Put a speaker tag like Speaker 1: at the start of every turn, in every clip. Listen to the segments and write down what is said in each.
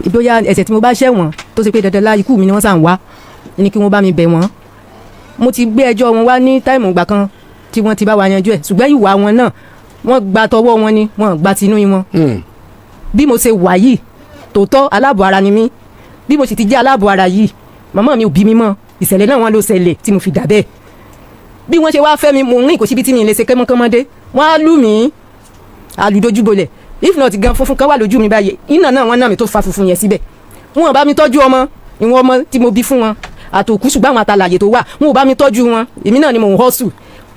Speaker 1: bóyá ẹ̀ṣẹ̀ tí mo bá ṣẹ̀ wọ́n tó ṣe pé dandan lá ikú mi ni wọ́n sàn wá ní kí wọ́n bá mi bẹ̀ wọ́n. Mo ti gbé ẹjọ́ wọn wá ní táìmù ìgbà kan tí wọ́n ti bá wa yanjú ẹ̀ ṣùgbọ́n ìwà wọn náà wọ́n gba tọwọ́ wọn ni wọ́n gba tinú wọn. Bí mo ṣe wà yìí tòótọ́ aláàbọ̀ ara ni mí bí mo sì ti jẹ́ aláàbọ̀ ara yìí màmá mi ò bí mi mọ́ ìṣẹ̀lẹ̀ náà wọ́n ló ṣẹlẹ̀ tí mo fi dà bẹ́ẹ̀. Bí wọ́n ṣe wá fẹ́ mi mo rìn kò síbi tí mi lè ṣe kẹ́mọ́kẹ́mọ́dé wọ́n á lù mí àlùdójúbolẹ̀ if not gan funfun kan wà lójú mi báyìí iná náà wọ́n náà mi tó fa funfun yẹn síbẹ̀. Wọn ò bá mi tọ́jú ọmọ ìwọ̀n ọmọ tí mo bí fún wọn àtòkù ṣùgbọ́n àwọn àtàlàyé tó wà wọn ò bá mi tọ́jú wọn èmi náà ni mò ń hustle.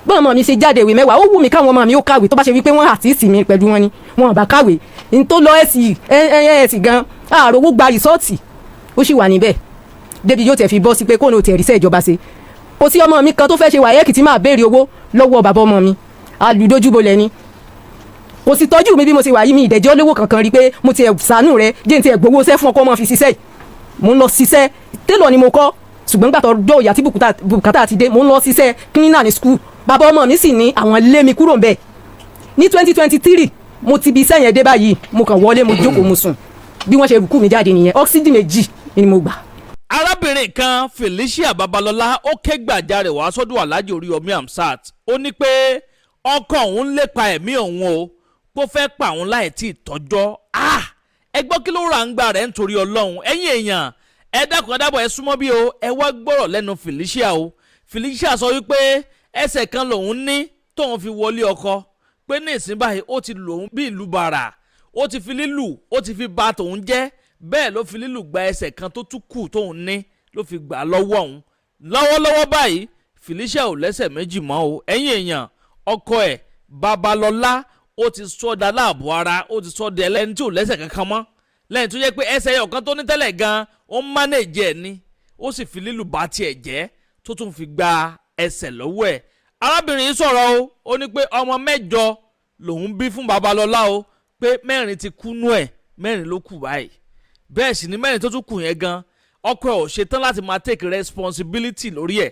Speaker 1: Bọ́n ọmọ mi ṣe jáde ìwé mẹ́wàá ó wù mí káwọn ọmọ mi ó kàwé tó bá ṣe wípé wọ́n àtìsí mi pẹ̀lú wọn ni wọn ò bá kàwé n tó lọ ẹ̀sì gan àròwó gba rìsọ́ọ̀tì ó sì wà níbẹ̀ débi yóò tẹ̀ fi bọ́ sí pé kóun ò tẹ̀ ríṣẹ́ ìjọba ṣe. Kò sí ọmọ mi kan tó fẹ́ ṣe wáyẹ́ẹ̀kì tí máa béèrè owó lọ́wọ́ bàbá ọmọ mi àlùdójúbolẹ̀ ni kò sì tọ́jú mi bí mo ṣe wà yìí mi ìdẹ̀jọ́ lówó kankan rí pé mo ti ẹ̀ ṣàánú rẹ jẹ́ n ti ẹ̀ gbowó ṣẹ́ fún ọkọ ọmọ fi ṣiṣẹ́ mo ń lọ ṣiṣẹ́ télọ̀ ni mo kọ́ ṣùgbọ́n gbàtọ̀ ọjọ́ ìyá tí bùkátà ti dé mo ń lọ ṣiṣẹ́ cleaner ní school bàbá ọmọ mi sì ní àwọn lé mi kúrò ńbẹ̀ ní 2023 mo ti bi iṣẹ́ yẹn dé báyìí mo kàn wọlé mo jókòó mo sùn bí wọ́n ṣe rùkú mi jáde nìyẹn oxygen méjì ni mo gbà.
Speaker 2: Arábìnrin kan Felicia Babalọlá ó ké gbàjarè wá sọ́dọ̀ Alhaji Oriyomi Hamzat ó ní pé ọkọ òun lépa ẹ̀mí òun o kó fẹ́ pa òun láì tí ì tọ́jọ́ ẹ gbọ́ kí ló ra ń gbà rẹ̀ nítorí Ọlọ́run ẹ̀yin èèyàn ẹ dákun ẹ dábọ̀ ẹ súnmọ́ bí o ẹ wá gbọ́rọ̀ lẹ́nu Felicia o. Felicia sọ wípé ẹsẹ̀ kan lòun ní tóun fi wọlé ọkọ pé ní ìsìn báyìí ó ti lòun bí ìlú bàrà ó ti fi lílù ó ti fi bà tòun jẹ́ bẹ́ẹ̀ ló fi lílù gba ẹsẹ̀ kan tó tún kù tóun ní ló fi gbà lọ́wọ́ òun. Lọ́wọ́lọ́wọ́ báyìí Felicia ò lẹ́sẹ̀ méjì mọ́ o ẹ̀yin èèyàn ọkọ ẹ̀ Babalọlá ó ti sọ́dà láàbò ara ó ti sọ́dà ẹlẹ́ni tí ò lẹ́sẹ̀ kankan mọ́ lẹ́yìn tó yẹ pé ẹsẹ̀ ọ̀kan tó ní tẹ́lẹ̀ gan ó ń mánéèjì ẹ̀ ni ó sì fi lílù bá tiẹ̀ jẹ́ tó tún fi gba ẹsẹ̀ lọ́wọ́ ẹ̀. Arábìnrin yìí sọ̀rọ̀ o ó ní pé ọmọ 8 lòun bí fún Babalọlá o pé 4 ti kú nú ẹ̀ 4 ló kù báyìí bẹ́ẹ̀ sì ni 4 tó tún kù yẹn gan ọkọ ẹ̀ ò ṣetán láti máa take responsibility lórí ẹ̀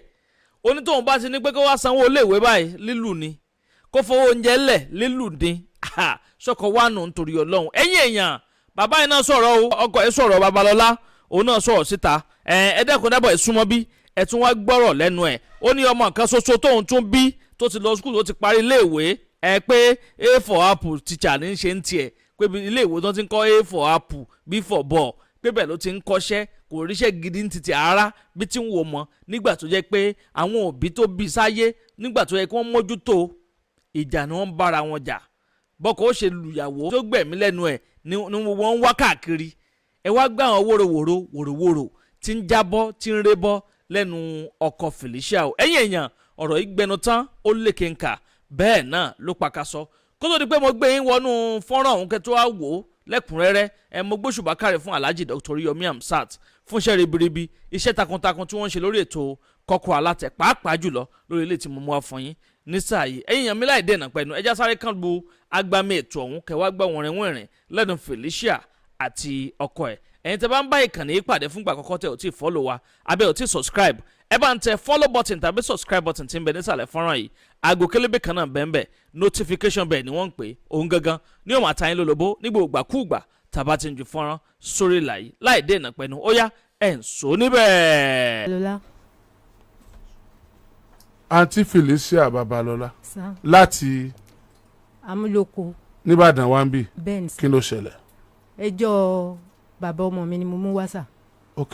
Speaker 2: ó ní tóun bá ti ní pé kó wá sanwó iléèwé báyìí lílù ni kó fowó oúnjẹ lẹ̀ lílù ni ṣọkọ wà nù nítorí Ọlọ́run ẹ̀yin èèyàn bàbá yìí náà sọ̀rọ̀ o ọkọ ẹ̀ sọ̀rọ̀ Babalọlá òun náà sọ̀rọ̀ síta ẹ dẹ́kun dábọ̀ ẹ̀ súnmọ́ bí ẹ̀ tún wá gbọ́rọ̀ lẹ́nu ẹ̀ ó ní ọmọ kan ṣoṣo tóun tún bí tó ti lọ skul tó ti parí iléèwé ẹ pé A for apple teacher ní í ṣe ń tiẹ̀ pé iléèwé tó ti ń kọ́ A for apple B for ball pé bẹ́ẹ̀ ló ti ń kọ́ṣẹ́ kò ríṣẹ́ gidi ní títí ara bí tí ń wò mọ́ nígbà tó jẹ́ pé àwọn òbí tó bí sáyé nígbà tó yẹ kí wọ́n mójútó ìjà ni wọ́n bára wọn jà bọ́kọ̀ ó ṣe lùyàwó tó gbẹ̀mí lẹ́nu ẹ̀ ni wọ́n ń wá káàkiri ẹ wá gbá àwọn wòròwòrò tí ń jábọ́ tí ń rébọ́ lẹ́nu ọkọ Felicia o ẹ̀yin èèyàn ọ̀rọ̀ yìí gbẹnu tán ó lékè ńkà bẹ́ẹ̀ náà ló pakasọ kó tó di pé mo gbé yín wọnú fọ́nrán ọ̀hún kẹ́tọ́ wá wò ó lẹ́kùnrẹ́rẹ́ mo gbóṣùbà káre fún Alhaji Dr. Oriyomi Hamzat fún iṣẹ́ ribiribi iṣẹ́ takuntakun tí wọ́n ń ṣe lórí ètò Kókórò Alátẹ pàápàá jùlọ lórí ilé tí mo mú wá fún yín ní sáà yìí ẹ̀yin yàn mí láì dènà pẹ̀lú ẹja sáré kan bu Egbami ètò ọ̀hún kẹwàá gbọ́ wọ̀nrìn lẹ́nu Felicia àti ọkọ ẹ̀ ẹ̀yin tẹ́ bá ń bá ìkànnì yìí pàdé fúngbà àkọ́kọ́ tẹ́ ò tí ì follow wa abẹ́ ò tí ì subscribe ẹ bá ń tẹ follow button tàbí subscribe button tí ń bẹ nísàlẹ̀ fọ́nrán yìí aago kélébé kan náà bẹ́ẹ̀ notification bell ni wọ́n ń pè òun gangan ní òun àtàyìn lólobó nígbà ògbàkúùgbà tàbá ti ń ju fọ́nrán sórí ìlà yìí láì dènà pẹ̀lú ó yá ẹ̀ ń so níbẹ̀.
Speaker 3: Àǹtí Felicia Babalọlá láti
Speaker 1: Amúlòkó
Speaker 3: nìbàdàn wa ń bì
Speaker 1: bẹ́ẹ̀
Speaker 3: kí ló ṣẹlẹ̀.
Speaker 1: ẹjọ́ bàbá ọmọ mi ni mo mú wá sà.
Speaker 3: ok.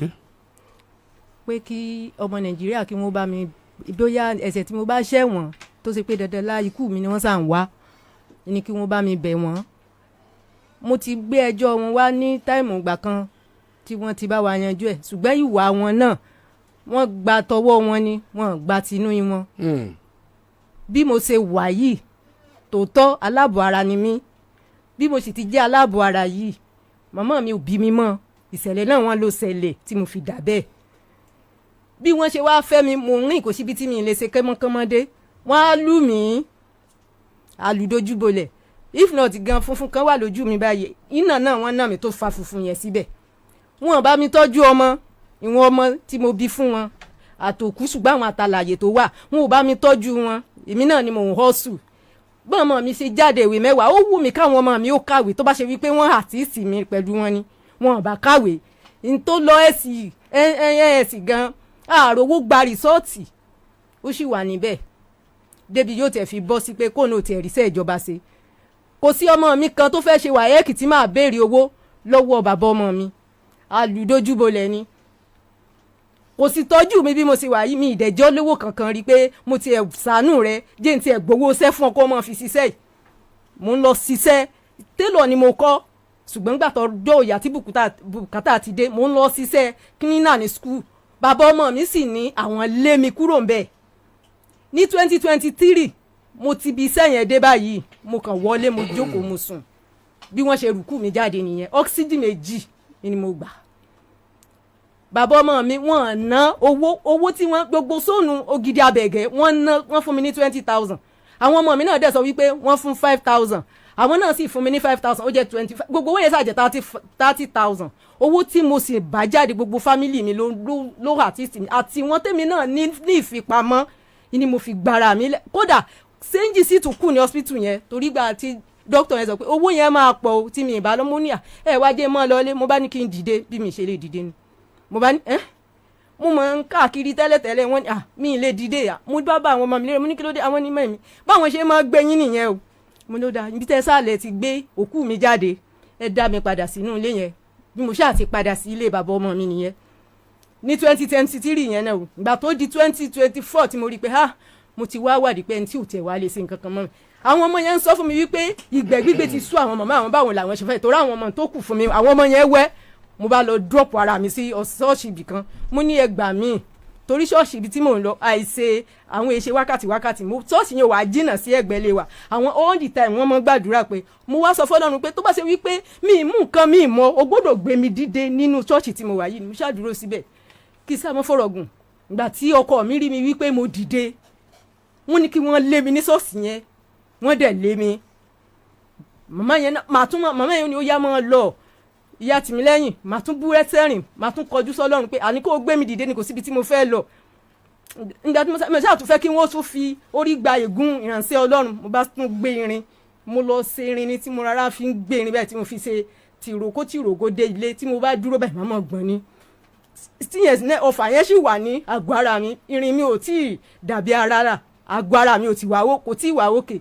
Speaker 1: pé kí ọmọ Nàìjíríà kí wọ́n bá mi bóyá ẹ̀ṣẹ̀ tí mo bá ṣẹ̀ wọ́n tó ṣe pé dandan lá ikú mi ni wọ́n sàn wá ni kí wọ́n bá mi bẹ̀ wọ́n. mo ti gbé ẹjọ́ wọn wá ní táìmù ìgbà kan tí wọ́n ti bá wa yanjú ẹ̀ ṣùgbọ́n ìwà wọn náà wọ́n gba tọwọ́ wọn ni wọ́n gba tinú wọn. bí mo ṣe wà yìí tòótọ́ aláàbọ̀ ara ni mí bí mo sì ti jẹ́ aláàbọ̀ ara yìí màmá mi ò bí mi mọ́ ìṣẹ̀lẹ̀ náà wọ́n ló ṣẹlẹ̀ tí mo fi dà bẹ́ẹ̀. bí wọ́n ṣe wáá fẹ́ mi mo rìn kò síbi tí mi lè ṣe kẹ́mọ́kẹ́mọ́dé wọ́n á lù mí àlùdójúbolẹ̀ if not gan funfun kan wà lójú mi báyìí iná náà wọ́n náà mi tó fa funfun yẹn síbẹ̀. wọ́n bá mi tọ́jú ọmọ ìwọ̀n ọmọ tí mo bí fún wọn àtòkù ṣùgbọ́n àwọn àtàlàyé tó wà wọn ò bá mi tọ́jú wọn èmi náà ni mò ń hustle. bọ́n ọmọ mi ṣe jáde ìwé mẹ́wàá ó wù mí káwọn ọmọ mi ó kàwé tó bá ṣe wípé wọ́n àtìsí mi pẹ̀lú wọn ni wọn bá kàwé n tó lọ ẹ̀sì gan àròwó gba rìsọ́ọ̀tì ó sì wà níbẹ̀ débi yóò tẹ̀ fi bọ́ sí pé kóun ò tiẹ̀ ríṣẹ́ ìjọba ṣe kò sí ọmọ mi kan tó fẹ́ ṣe wáyẹ́ẹ̀kì tí máa béèrè owó lọ́wọ́ bàbá ọmọ mi alùdójúbolẹ̀ ni kò sì tọ́jú mi bí mo ṣe wà yìí mi ìdẹ̀jọ́ lówó kankan rí pé mo ti ẹ̀ ṣàánú rẹ jẹ́ n ti ẹ̀ gbowó ṣẹ́ fún ọkọ ọmọ fi ṣiṣẹ́ yìí mo ń lọ ṣiṣẹ́ télọ̀ ni mo kọ́ ṣùgbọ́n gbà tó dọ́ ìyá tí bùkátà ti dé mo ń lọ ṣiṣẹ́ cleaner ní school bàbá ọmọ mi sì ní àwọn lé mi kúrò ń bẹ̀ ní 2023 mo ti bi iṣẹ́ yẹn dé báyìí mo kàn wọlé mo jókòó mo sùn bí wọ́n ṣe rùkú mi jáde nìyẹn oxygen 2 ni mo gbà bàbá ọmọ mi wọ́n ná owó tí wọ́n gbogbo sóònù ògidì abẹ̀gẹ́ wọ́n fún mi ní 20,000 àwọn ọmọ mi náà dẹ̀ sọ wípé wọ́n fún 5,000 àwọn náà sì fún mi ní 5,000 ó jẹ́ 25 gbogbo owó yẹn ṣàjẹ́ 30,000 owó tí mo sì bá jáde gbogbo fámìlì mi ló àtìsí mi àti wọ́n tèmi náà ní ìfipamọ́ ni mo fi gbára mi kódà sẹ́ńjì sì tún kù ní hospital yẹn torí gbà tí dókítà yẹn sọ pé owó yẹn máa pọ̀ o tí mi ìbá lọ́mú níyà wá jẹ́ mọ́ lọ́lé mo bá ní kí n dìde bí mi ṣe lè dìde ni mo bá ní mo máa ń káàkiri tẹ́lẹ̀tẹ́lẹ̀ wọ́n ní mi lè dìde yà mo bá àwọn ọmọ mi lérè mo ní kí ló dé àwọn ní mẹ́rin báwọn ṣe máa gbé yín nìyẹn o mo ló dá ibi tẹ́ sálẹ̀ ti gbé òkú mi jáde ẹ dá mi padà sínú ilé yẹn bí mo ṣáà ti padà sí ilé bàbá ọmọ mi nìyẹn ní 2023 yẹn náà o ìgbà tó di 2024 tí mo rí pé mo ti wá wádìí pé ẹni tí ò tẹ̀ wá lè ṣe nǹkan kan mọ́ mi àwọn ọmọ yẹn ń sọ fún mi wípé ìgbẹ́ gbígbé ti sú àwọn màmá àwọn báwọn làwọn ṣe fẹ́ torí àwọn ọmọ tó kù fún mi àwọn ọmọ yẹn wẹ́ mo bá lọ drop ara mi sí ṣọ́ọ̀ṣì ibì kan mo ní Egbami torí ṣọ́ọ̀ṣì ibi tí mò ń lọ àìṣe àwọn èṣe wákàtí mo ṣọ́ọ̀ṣì yẹn wà jìnnà sí ẹ̀gbẹ́lé wa àwọn all the time wọ́n mọ gbàdúrà pé mo wá sọ fọ́lọ́run pé tó bá ṣe wípé mi mú nǹkan mi mọ́ o gbọ́dọ̀ gbé mi dìde nínú ṣọ́ọ̀ṣì tí mo wà yìí mo ṣàdúró síbẹ̀ kí sáà mo fọ̀rọ̀gùn ìgbà tí ọkọ mi rí mi wípé mo dìde wọ́n ní kí wọ́n lé mi ní ṣọ́ọ̀ṣì yẹn wọ́n dẹ̀ lé mi màmá yẹn ni ó yá mọ́ lọ ìyá tìmí lẹ́yìn màá tún bú ẹsẹ̀rìn màá tún kọjú sọ́lọ́run pé àní kó gbé mi dìde ni kò síbi tí mo fẹ́ lọ nígbà tí mo ṣáà tún fẹ́ kí wọ́n tún fi orí gba ègún ìrànṣẹ́ Ọlọ́run mo bá tún gbé irin mo lọ ṣe irin ni tí mo rárá fi ń gbé irin bẹ́ẹ̀ tí mo fi ṣe tìrókó dé ilé tí mo bá dúró bẹ́ẹ̀ màmá gbọ́n ni tíyẹn ọfà yẹn sì wà ní àgọ́ ara mi irin mi ò tí ì dàbí ara rà àgọ́ ara mi ò tí ì wà òkè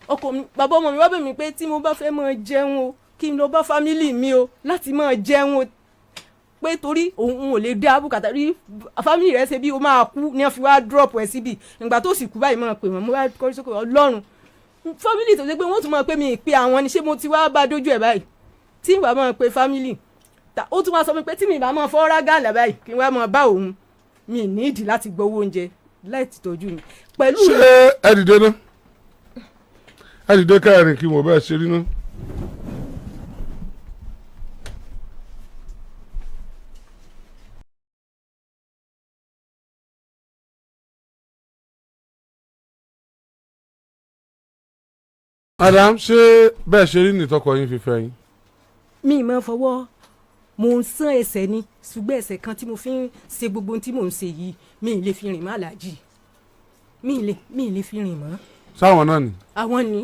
Speaker 1: ọkọ mi bàbá ọmọ mi wá bẹ̀ mí pé tí mo bá fẹ́ máa jẹun o kí n lọ bá fámílì mi o láti máa jẹun o pé torí òun ò lè dá bùkátà rí fámílì rẹ ṣe bí o máa kú ní wọ́n fi wá drop ẹ síbi ìgbà tó sì kú báyìí máa pè wọ́n mo wá kọrí sókè Ọlọ́run fámílì tó ṣe pé wọ́n tún máa pè mí ìpè àwọn ni ṣé mo ti wá bá dójú ẹ̀ báyìí tí ìwà máa pe fámílì ó tún wá sọ pé tí mi ìbá máa fọ́ rágàlà báyìí kí n wá máa bá òun mi ní ìdí láti gbowó oúnjẹ láì tọ́jú mi pẹ̀lú.
Speaker 3: ṣé ẹ dìde náà ẹ dìde káàrin kí wọ́n bẹ́ẹ̀ ṣe rí náà. Madam, ṣé bẹ́ẹ̀ ṣe rí nìtọ́kọ yín fífẹ́ yín.
Speaker 1: mi ì máa fọwọ́ mo ń sán ẹsẹ̀ ni ṣùgbọ́n ẹsẹ̀ kan tí mo fi ń ṣe gbogbo ohun tí mò ń ṣe yìí mi ì lè fi rìn mọ́ Alhaji mi ì lè fi rìn mọ́.
Speaker 3: sáwọn náà ni.
Speaker 1: àwọn ni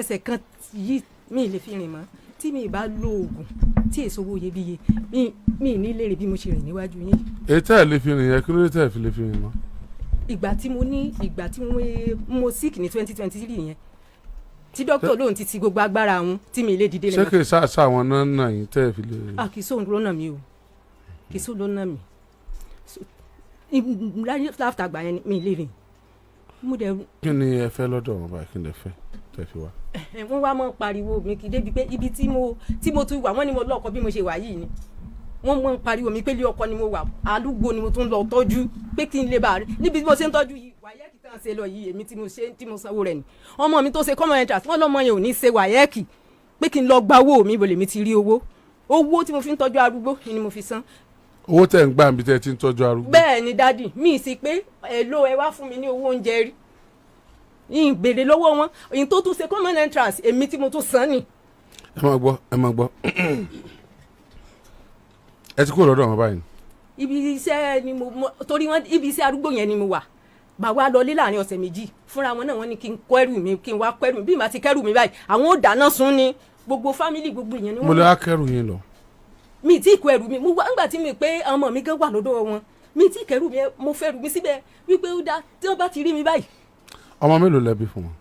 Speaker 1: ẹsẹ̀ kan yìí mi ì lè fi rìn mọ́ tí mi ì bá lo oògùn tí èso owó iyebíye mi ì ní lè rìn bí mo ṣe rìn níwájú yín.
Speaker 3: ètò ẹ̀ lè fi rìn yẹn kí ló dé tẹ̀ fi lè fi rìn mọ́.
Speaker 1: ìgbà tí mo sick ní 2023 yẹn tí dókítà lóun ti gbogbo agbára àwọn tí mi lè dìde lẹ́nu.
Speaker 3: ṣé kì í sá àwọn náà yín tẹ́ ẹ fi lè.
Speaker 1: kì í sóhun ló nà mí o kì í sóhun ló nà mí láfta àgbà yẹn mi lè rìn.
Speaker 3: kí ni ẹ fẹ́ lọ́dọ̀ wọn báyìí kí ni ẹ fẹ́ tẹ́ fi wá.
Speaker 1: wọ́n wá mọ́ pariwo mi kì í débi pé ibi tí mo tún wà wọ́n ní mo lọ́kọ bí mo ṣe wà yìí ni wọ́n mọ́ pariwo mi pé ilé ọkọ ni mo wà àdúgbò ni mo tún lọ tọ́jú pé kí n lè bá rí níbi tí mo ṣe ń tọ́jú yìí wáyẹ́kì tán ṣe lọ yìí èmi tí mo sanwó rẹ̀ ni ọmọ mi tó ṣe common entrance wọ́n lọ́mọ yẹn ò ní ṣe wáyẹ́kì pé kí n lọ gba owó mi bòlè mi ti rí owó tí mo fi ń tọ́jú arúgbó ni mo fi san.
Speaker 3: owó tẹ̀ ń gbà níbi tẹ́ ti ń tọ́jú arúgbó.
Speaker 1: bẹ́ẹ̀ ni dádì mi ì sí pé ẹ wá fún mi ní owó oúnjẹ rí yìí béèrè lọ́wọ́ wọn èyí tó tún ṣe common entrance èmi tí mo tún san ni.
Speaker 3: ẹ máa gbọ́ ẹ ti kúrò lọ́dọ̀ wọn báyìí.
Speaker 1: ibi iṣẹ́ ni torí wọn ibi iṣẹ́ arúgbó yẹn ni mo wà màá wá lọlé láàrin ọ̀sẹ̀ méjì fúnra wọn náà wọ́n ní kí n kó ẹrù mi kí n wá kó ẹrù mi bí màá ti kẹ́rù mi báyìí àwọn ò dáná sun ni gbogbo fámìlì gbogbo ìyẹn ni wọ́n.
Speaker 3: mo lè wá kẹ́rù yín lọ.
Speaker 1: mi tí kó ẹrù mi mo wá ńgbà tí mi pé ọmọ mi gan wà lọ́dọ̀ wọn mi tí kẹrù mi mo fẹ́ rù mi síbẹ̀ wípé ó dá tí wọ́n bá ti rí mi báyìí.
Speaker 3: ọmọ mélòó lẹbi fún wọn.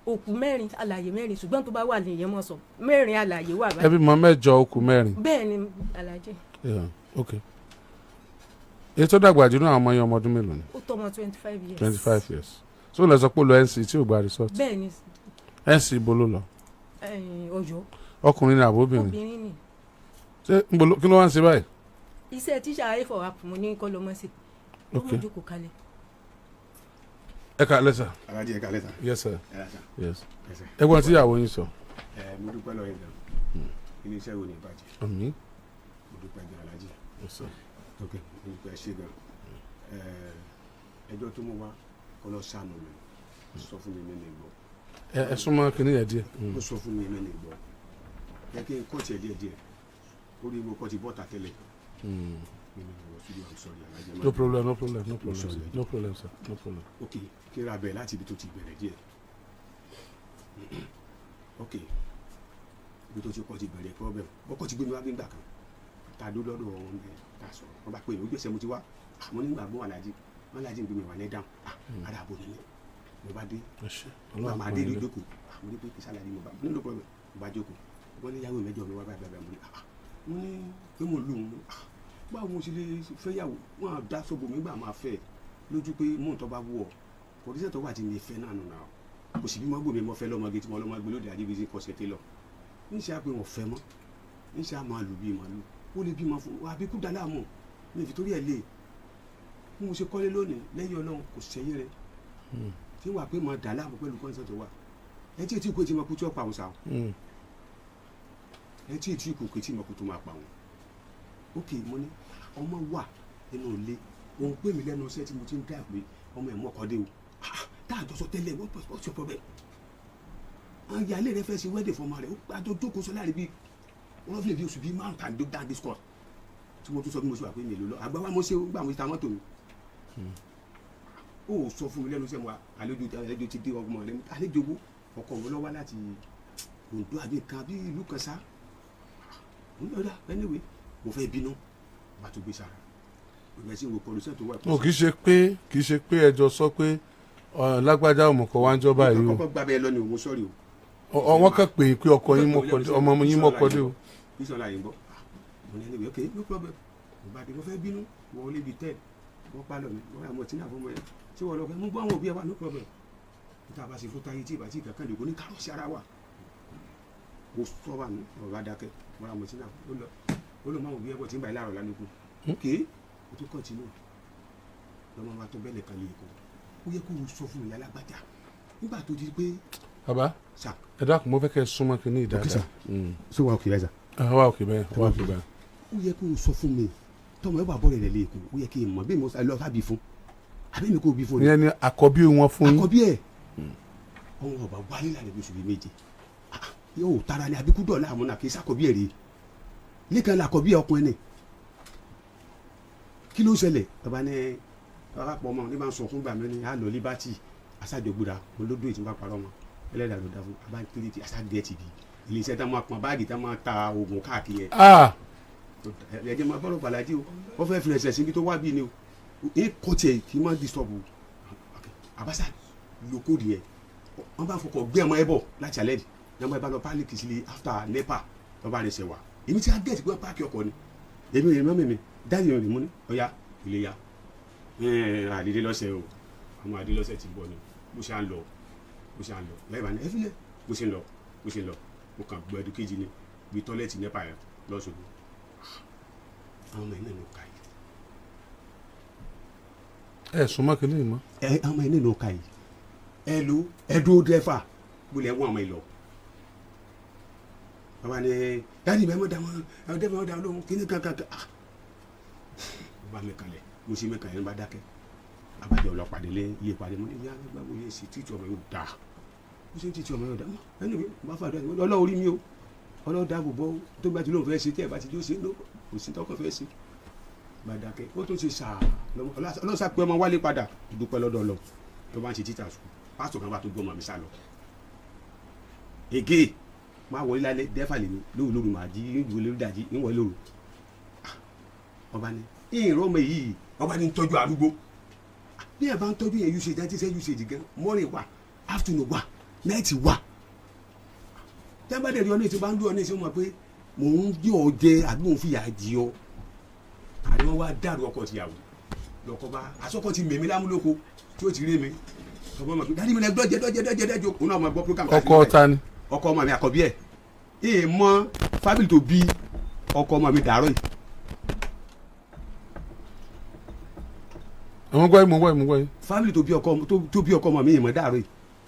Speaker 1: òkú 4 alààyè 4 ṣùgbọ́n tó bá wà nìyẹn mọ̀ sọ 4 alààyè wà báyìí.
Speaker 3: ẹbí mọ 8 òkú 4.
Speaker 1: bẹ́ẹ̀ ni Alhaji.
Speaker 3: ok èyí tó dàgbà jù náà àwọn ọmọ yẹn ọmọ ọdún mélòó ni.
Speaker 1: ó tọmọ 25 years.
Speaker 3: 25 years so lè sọ pé ó lọ NC tí ò gba resort.
Speaker 1: bẹ́ẹ̀ ni.
Speaker 3: NC ibo ló lọ.
Speaker 1: Ọ̀yọ́.
Speaker 3: ọkùnrin ni àbóbìnrin.
Speaker 1: obìnrin ni.
Speaker 3: ṣé kí ló wá ń ṣe báyìí.
Speaker 1: iṣẹ́ tíṣà a4 app mo ní kọ́ lọ́mọ sí. ó mú jókòó kalẹ̀.
Speaker 3: ẹ ká lẹ́sà.
Speaker 4: Alhaji ẹ ká lẹ́sà.
Speaker 3: yes sir.
Speaker 4: yes.
Speaker 3: ẹ̀gbọ́n tí ìyàwó yín sọ.
Speaker 4: mo dúpẹ́ lọ́ọ́ yẹn gan ilé iṣẹ́ wo ni ìbàjẹ́.
Speaker 3: àmín.
Speaker 4: mo dúpẹ́ gan Alhaji.
Speaker 3: yes sir.
Speaker 4: ok mo dúpẹ́ ṣe gan ẹjọ́ tó mú wá ọlọ́ sànù mi sọ fún mi mẹ́rin gbọ́.
Speaker 3: ẹ súnmọ́ kínní yẹn díẹ̀.
Speaker 4: ó sọ fún mi mẹ́rin gbọ́ ẹ kí n kọ́ tiẹ̀ díẹ̀ díẹ̀ ó rí mo kọ́ ti bọ́ta tẹ́lẹ̀.
Speaker 3: no problem no problem no problem sir no problem sir no problem.
Speaker 4: ok kí n ra bẹ̀rẹ̀ láti ibi tó ti bẹ̀rẹ̀ díẹ̀ ok ibi tó ti kọ́ ti bẹ̀rẹ̀ problem bọ́kọ́ ti gbé mi wá gbígbà kan ta dó lọ́dọ̀ wọn bẹ́ẹ̀ ta sọ wọn bá pè mí ó gbèsè mo ti wá àmọ́ nígbà gbọ́ Alhaji wọn Alhaji ń gbé mi wà ní dáhùn ara àbò nílẹ̀ mo bá dé wọn máa dé ìlú ìjókòó mo ní pé kí sálàyé mo bá nílò problem mo bá jókòó wọn ní yàwó mẹ́jọ mi wá báyìí mo ní pé mo lù ú báwo mo ṣe lè fẹ́yàwó wọn á dá sọ́bù mi gbà máa fẹ́ lójú pé mò ń tọ́ bá wù ọ́ kò ní sẹ́tọ̀ wà tí mi fẹ́ náà nù náà kò sì bí mo gbòmí mo fẹ́ lọ́mọge tí mo lọ́mọ gbé lóde àdébísí kọ́sẹ̀ télọ̀ ń ṣe àpè wọn fẹ́ mọ́ ń ṣe àmọ́ àlù bíi màlúù ó lè bímọ fún wa àbíkú dá láàmú ní ìfitórí ẹ̀ lé bí mo ṣe kọ́lé lónìí lẹ́yìn Ọlọ́run kò sẹ́yìn rẹ̀ tí wàá pé mo dà láàmú pẹ̀lú kọ́ńsẹ̀ tó wà ẹ tí ètí ìkó tí mo kú tí ó pa òun sá ẹ tí ètí ìkó tí mo kú tó máa pa òun ok mo ní ọmọ wà nínú ilé òun pè mí lẹ́nu iṣẹ́ tí mo ti ń dá pé ọmọ ẹ̀ mú ọkọ dé o tá a jọ sọ tẹ́lẹ̀ what's your problem àwọn ìyáálé rẹ fẹ́ ṣe wedding fọmọ rẹ ó àjọ jókòó sọ láàrin bíi wọ́n fi lè bí oṣù bíi márùn tàbí down discourse tí mo tún sọ bí mo ṣe wà pé mi èlò lọ àgbà wa mo ṣe gbà mo ṣe ta mọ́tò mi ó sọ fún mi lẹ́nu iṣẹ́ wa àlejò ti dé ọgbọ̀n rẹ àlejò owó ọkọ̀ wọn lọ́wọ́ láti Oǹdó àbí kan bí ìlú kan sá anyway mo fẹ́ bínú bá tó gbé sára ìgbà tí mo pọ̀lùsẹ̀ tó wà.
Speaker 3: kì í ṣe pé ẹjọ́ sọ pé lágbájá ọmọkọ wa ń jọ báyìí o.
Speaker 4: ọkọ gbàgbé ẹ lọ ni òun sọrí o.
Speaker 3: wọ́n kàn pé ọkọ yín mọ́kọ́dé ọmọ yín mọ́kọ́dé o.
Speaker 4: bísọ̀lá yìí ń bọ̀ mo ní anyway ok no problem ìbàdí mo fẹ́ bínú wọ́n lé bi tẹ́ wọ́n pa lọ mi wọ́n rà mọ́ tí náà fún mọ́ ẹ tí wọ́n lọ fẹ́ mú bọ́ àwọn òbí ẹ wà no problem níta bá ṣe fún táyé tí ìbá tí kankan lè kó ní kárọ̀ọ̀sì ara wa mo sọ wà ní ọ̀rọ̀ adákẹ́ wọ́n rà mọ́ tí náà ó lọ máa òbí ẹ bọ̀ tí ń bá ilé àrọ̀ lálẹ́ kú ok o tún kọ́ntínú lọ́mọ wa tó bẹ́ẹ̀ kan lè kó ó yẹ kó o sọ fún ìyá alágbájá nígbà tó di pé.
Speaker 3: bàbá ẹ dákun mo fẹ́ kẹ́ ẹ súnmọ́ kí ní ìdájà.
Speaker 4: ṣé wàá òkè bẹ́ẹ̀ sà.
Speaker 3: wàá òkè bẹ́ẹ̀ wàá òkè bẹ́ẹ̀.
Speaker 4: ó yẹ kó o sọ fún mi tọmọ ẹ bá bọ́ rẹ̀ lè kó ó yẹ kí n mọ̀ bí mo lọ sábì fún àbí mi kò bí fún.
Speaker 3: ìyẹn ni àkọ́bí wọn fún yín.
Speaker 4: àkọ́bí ẹ̀ ọmọ ọba wálé lálẹ́ bí oṣù bíi méje yóò tara ni àbíkú dọ̀ọ́lá àmọ́ náà kì í sàkọ́bí ẹ̀ rí nìkan la àkọ́bí ẹ̀ ọkùnrin ni kí ló ṣẹlẹ̀ bàbá ní arápọ̀ ọmọ ní bá ń sọ fún gbàmí ní àlọ́ liberty aṣáájọgbúra olódò ìtúbà parọ́ mọ́ ẹlẹ́dàá ló dá fún abáńkiri ti aṣáájẹ tv iléeṣẹ́ tá máa pọn báàgì tá máa ta oògùn káàkiri ẹ̀. ẹ̀jẹ̀ máa bọ́rọ̀ gbàlájì o wọ́n fẹ́ fi ẹsẹ̀ síbi tó wá bí ni o èyí kò tiẹ̀ kì í máa disturb o àbáṣà lókòdì ẹ̀ wọ́n bá fọkọ̀ gbé ọmọ ẹ bọ̀ láti alẹ́ di ní ọmọ ẹ bá lọ pálíkì sílé after nepa lọ́ba rẹ̀ ṣẹ̀ wá èmi ti á gẹ̀ẹ́sì pé páàkì ọkọ̀ ni èmi rẹ̀ mọ́ mi dáàbì rẹ̀ mú ní ọ̀ya ilé ya àdìdé lọ́sẹ̀ o ọmọ àdìdé lọ́sẹ̀ ti bọ̀ ni bó ṣe à ń lọ lẹ́yìn bá ní ẹ fílẹ̀ bó ṣe ń lọ mo kàn gbọ́ ẹdún kejì ni bí tọ́lẹ́tì nípa ẹ̀ lọ́sọ̀gbọ̀ àwọn ọmọ ẹ̀ náà ló ka yìí.
Speaker 3: ẹ súnmọ́ kí ni ìmọ̀.
Speaker 4: àwọn ọmọ ẹ̀ náà ló ka yìí ẹ lo ẹdún dẹ́fà gbọ́dọ̀ ẹ̀ wọ́n ọmọ ẹ̀ lọ. bàbá ni dáàdì bẹ́ẹ̀ mọ̀ dá wọn dẹ́fà wọn dá wọn lóhun kí ni kankan bá mi kalẹ̀ mo ṣe mi kalẹ̀ ní bá dákẹ́ abájọ ọlọ́pàdé lé iye ìpàdé mo ní ìyá àgbà wo yẹ sí títí ọmọ yóò dá mo ṣe ń títí ọmọ yóò dá ẹni mi bá fà dá ọlọ́ orí mi o ọlọ́ dáàbò bọ́ tó bá ti lóun fẹ́ ṣe tí ẹ̀ bá ti jó ṣe kò sí tọkọ fẹ́ ṣe bá dákẹ́ ó tún ṣe ṣáà ọlọ́sà pé ọmọ wálé padà dúpẹ́ lọ́dọ̀ lọ tó bá ń ṣe títà sùn pásítọ̀ kan bá tó gbọ́ ọmọ mi sá lọ ègé máa wọlé lálẹ́ dẹ́fà lèmi lóru máa jí ìwé lórí dàjí ìwọlé lóru ọba ní ìrọ̀ ọmọ yìí ọba ní tọ́jú arúgbó bí ẹ bá ń tọ́jú yẹn usage àti iṣẹ́ usage gan morning wà afternoon wà night wà tẹ́ńbàdé rí ọ ní ìṣe bá ń lù ọ ní ìṣe mọ̀ pé mò ń gbé ọ jẹ àbí mò ń fìyà jí ọ àní wọn wá dàrú ọkọ tìyàwó lọkọ bá asọkọ ti mèmí lámúlòkọ tí ó ti rí mi ọmọ mọ̀ pé dáàdi mi lẹ dọ́jẹ́ òun náà mọ̀ gbọ́ program.
Speaker 3: ọkọ ta ni.
Speaker 4: ọkọ ọmọ mi àkọ́bí ẹ̀ mọ fábílì tó bí ọkọ ọmọ mi dàárọ̀ yìí.
Speaker 3: mo gbọ́ yìí.
Speaker 4: fámìlì tó bí ọkọ ọmọ mi ìmọ̀ dàrú yìí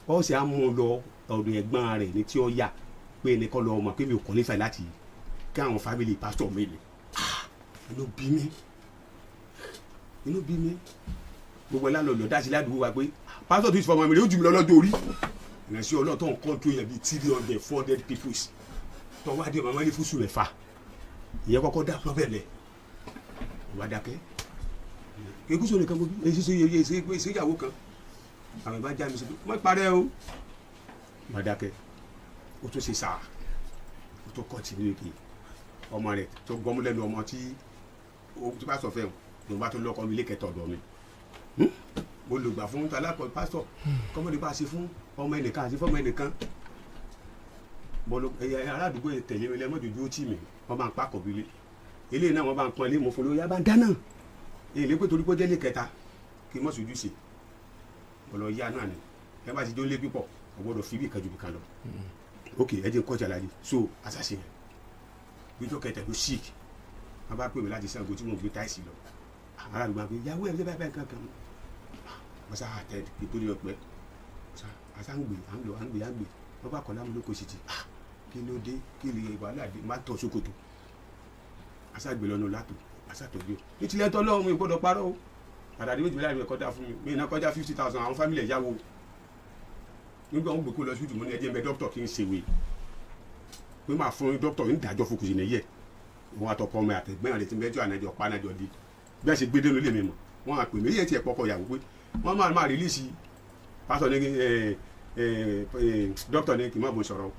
Speaker 4: ọ sì á mú un lọ ọ̀dọ̀ ẹ̀gbọ́n rẹ̀ ní tí ó yà pé ẹnì kan lọ ọmọ pé mi ò qualify láti kí àwọn fámìlì pásítọ̀ mi lè inú bí mi gbogbo ẹ̀ lánàá lọ dá sí ládùúgbò wa pé pásítọ̀ tó ti fọmọ mi rẹ̀ ó jù mí lọ lọ́jọ́ orí ìrìnàṣẹ́ ọlọ́tọ̀ nǹkan tó yẹ bíi 300-400 people tọ́wọ́ adé màmá ní fúsù mẹ́fà ìyẹn kọ́kọ́ dá fún bẹ́ẹ̀ lẹ̀ wà dákẹ́ kékúsọ nìkan gbogbo èsì ìyàwó kan àwọn ìbá já mi síbi wọ́n parẹ́ o wà dákẹ́ ó tó ṣe sáà ó tó kọ́ tìǹbù kì í ọmọ rẹ̀ tó gbọ́mú lẹ́nu ọmọ tí ó bá sọ fẹ́ o ló bá tó lọ́kọ́ mi lé kẹtọ̀ ọ̀dọ̀ mi mo lò gbà fún alákọ̀ pásítọ̀ kọ́mọdé bá ṣe fún ọmọ ẹnìkan àti fọ́mọ ẹnìkan aládùúgbò tẹ̀lé mi lẹ́mọ́dójú ó tì mí wọ́n bá ń pakọ̀ bílé eléyìí náà wọ́n bá ń pọn ilé mo fún lóyún yá bá ń dáná èlé pé torí pé jẹ́ lé kẹta kí n mọ̀ sójú ṣe ọ̀lọ́ yá náà ni ẹ bá ti jó lé pípọ̀ ọ̀gbọ́dọ̀ fi bí ìkànjú bí kan lọ ok ẹ jẹ́ kọ́jà láyé so àṣàṣe yẹn gbẹjọ́ kẹtẹ ló sick wọ́n bá pè mí láti Ṣàngó tí mo gbé táìsì lọ aládùúgbò àgbẹ̀ yàwó ẹ̀ lébàá bẹ́ẹ̀ kankan wọ́n sá àtẹ ìpínlẹ̀ ọ̀pẹ àṣàǹgbè àǹgbè wọ́n bá kọ́ lámúlòkọ sí ti kí ló dé kí lè wàhálà dé má tọ́ sókòtò àṣàgbè lọ́nà látò àṣàtọ̀gbé o ní tilẹ̀ tọ́ lọ́wọ́ mi gbọ́dọ̀ parọ́ o àdàdé méjì láì kọ́ dá fún mi mi iná kọjá 50,000 àwọn fámìlì ẹ̀ yáwó nígbà wọn gbèkó lọ sí ìdùnnú ní ẹjẹ mẹ dókítà kí n ṣèwé pé máa fún dókítà ní ìdájọ́ fòkùsì nìyẹ wọn àtọkọ ọmọ àtẹgbẹ́ rẹ ti mẹjọ ànájọ panájọ di bí a ṣe gbé dénú lé mi mọ wọn àpè mí yẹn ti ẹ̀ pọkọ ìyàwó pé wọn máa rìlíìsì pásọ ní dókítà ní kí n má bọ̀ sọ̀rọ̀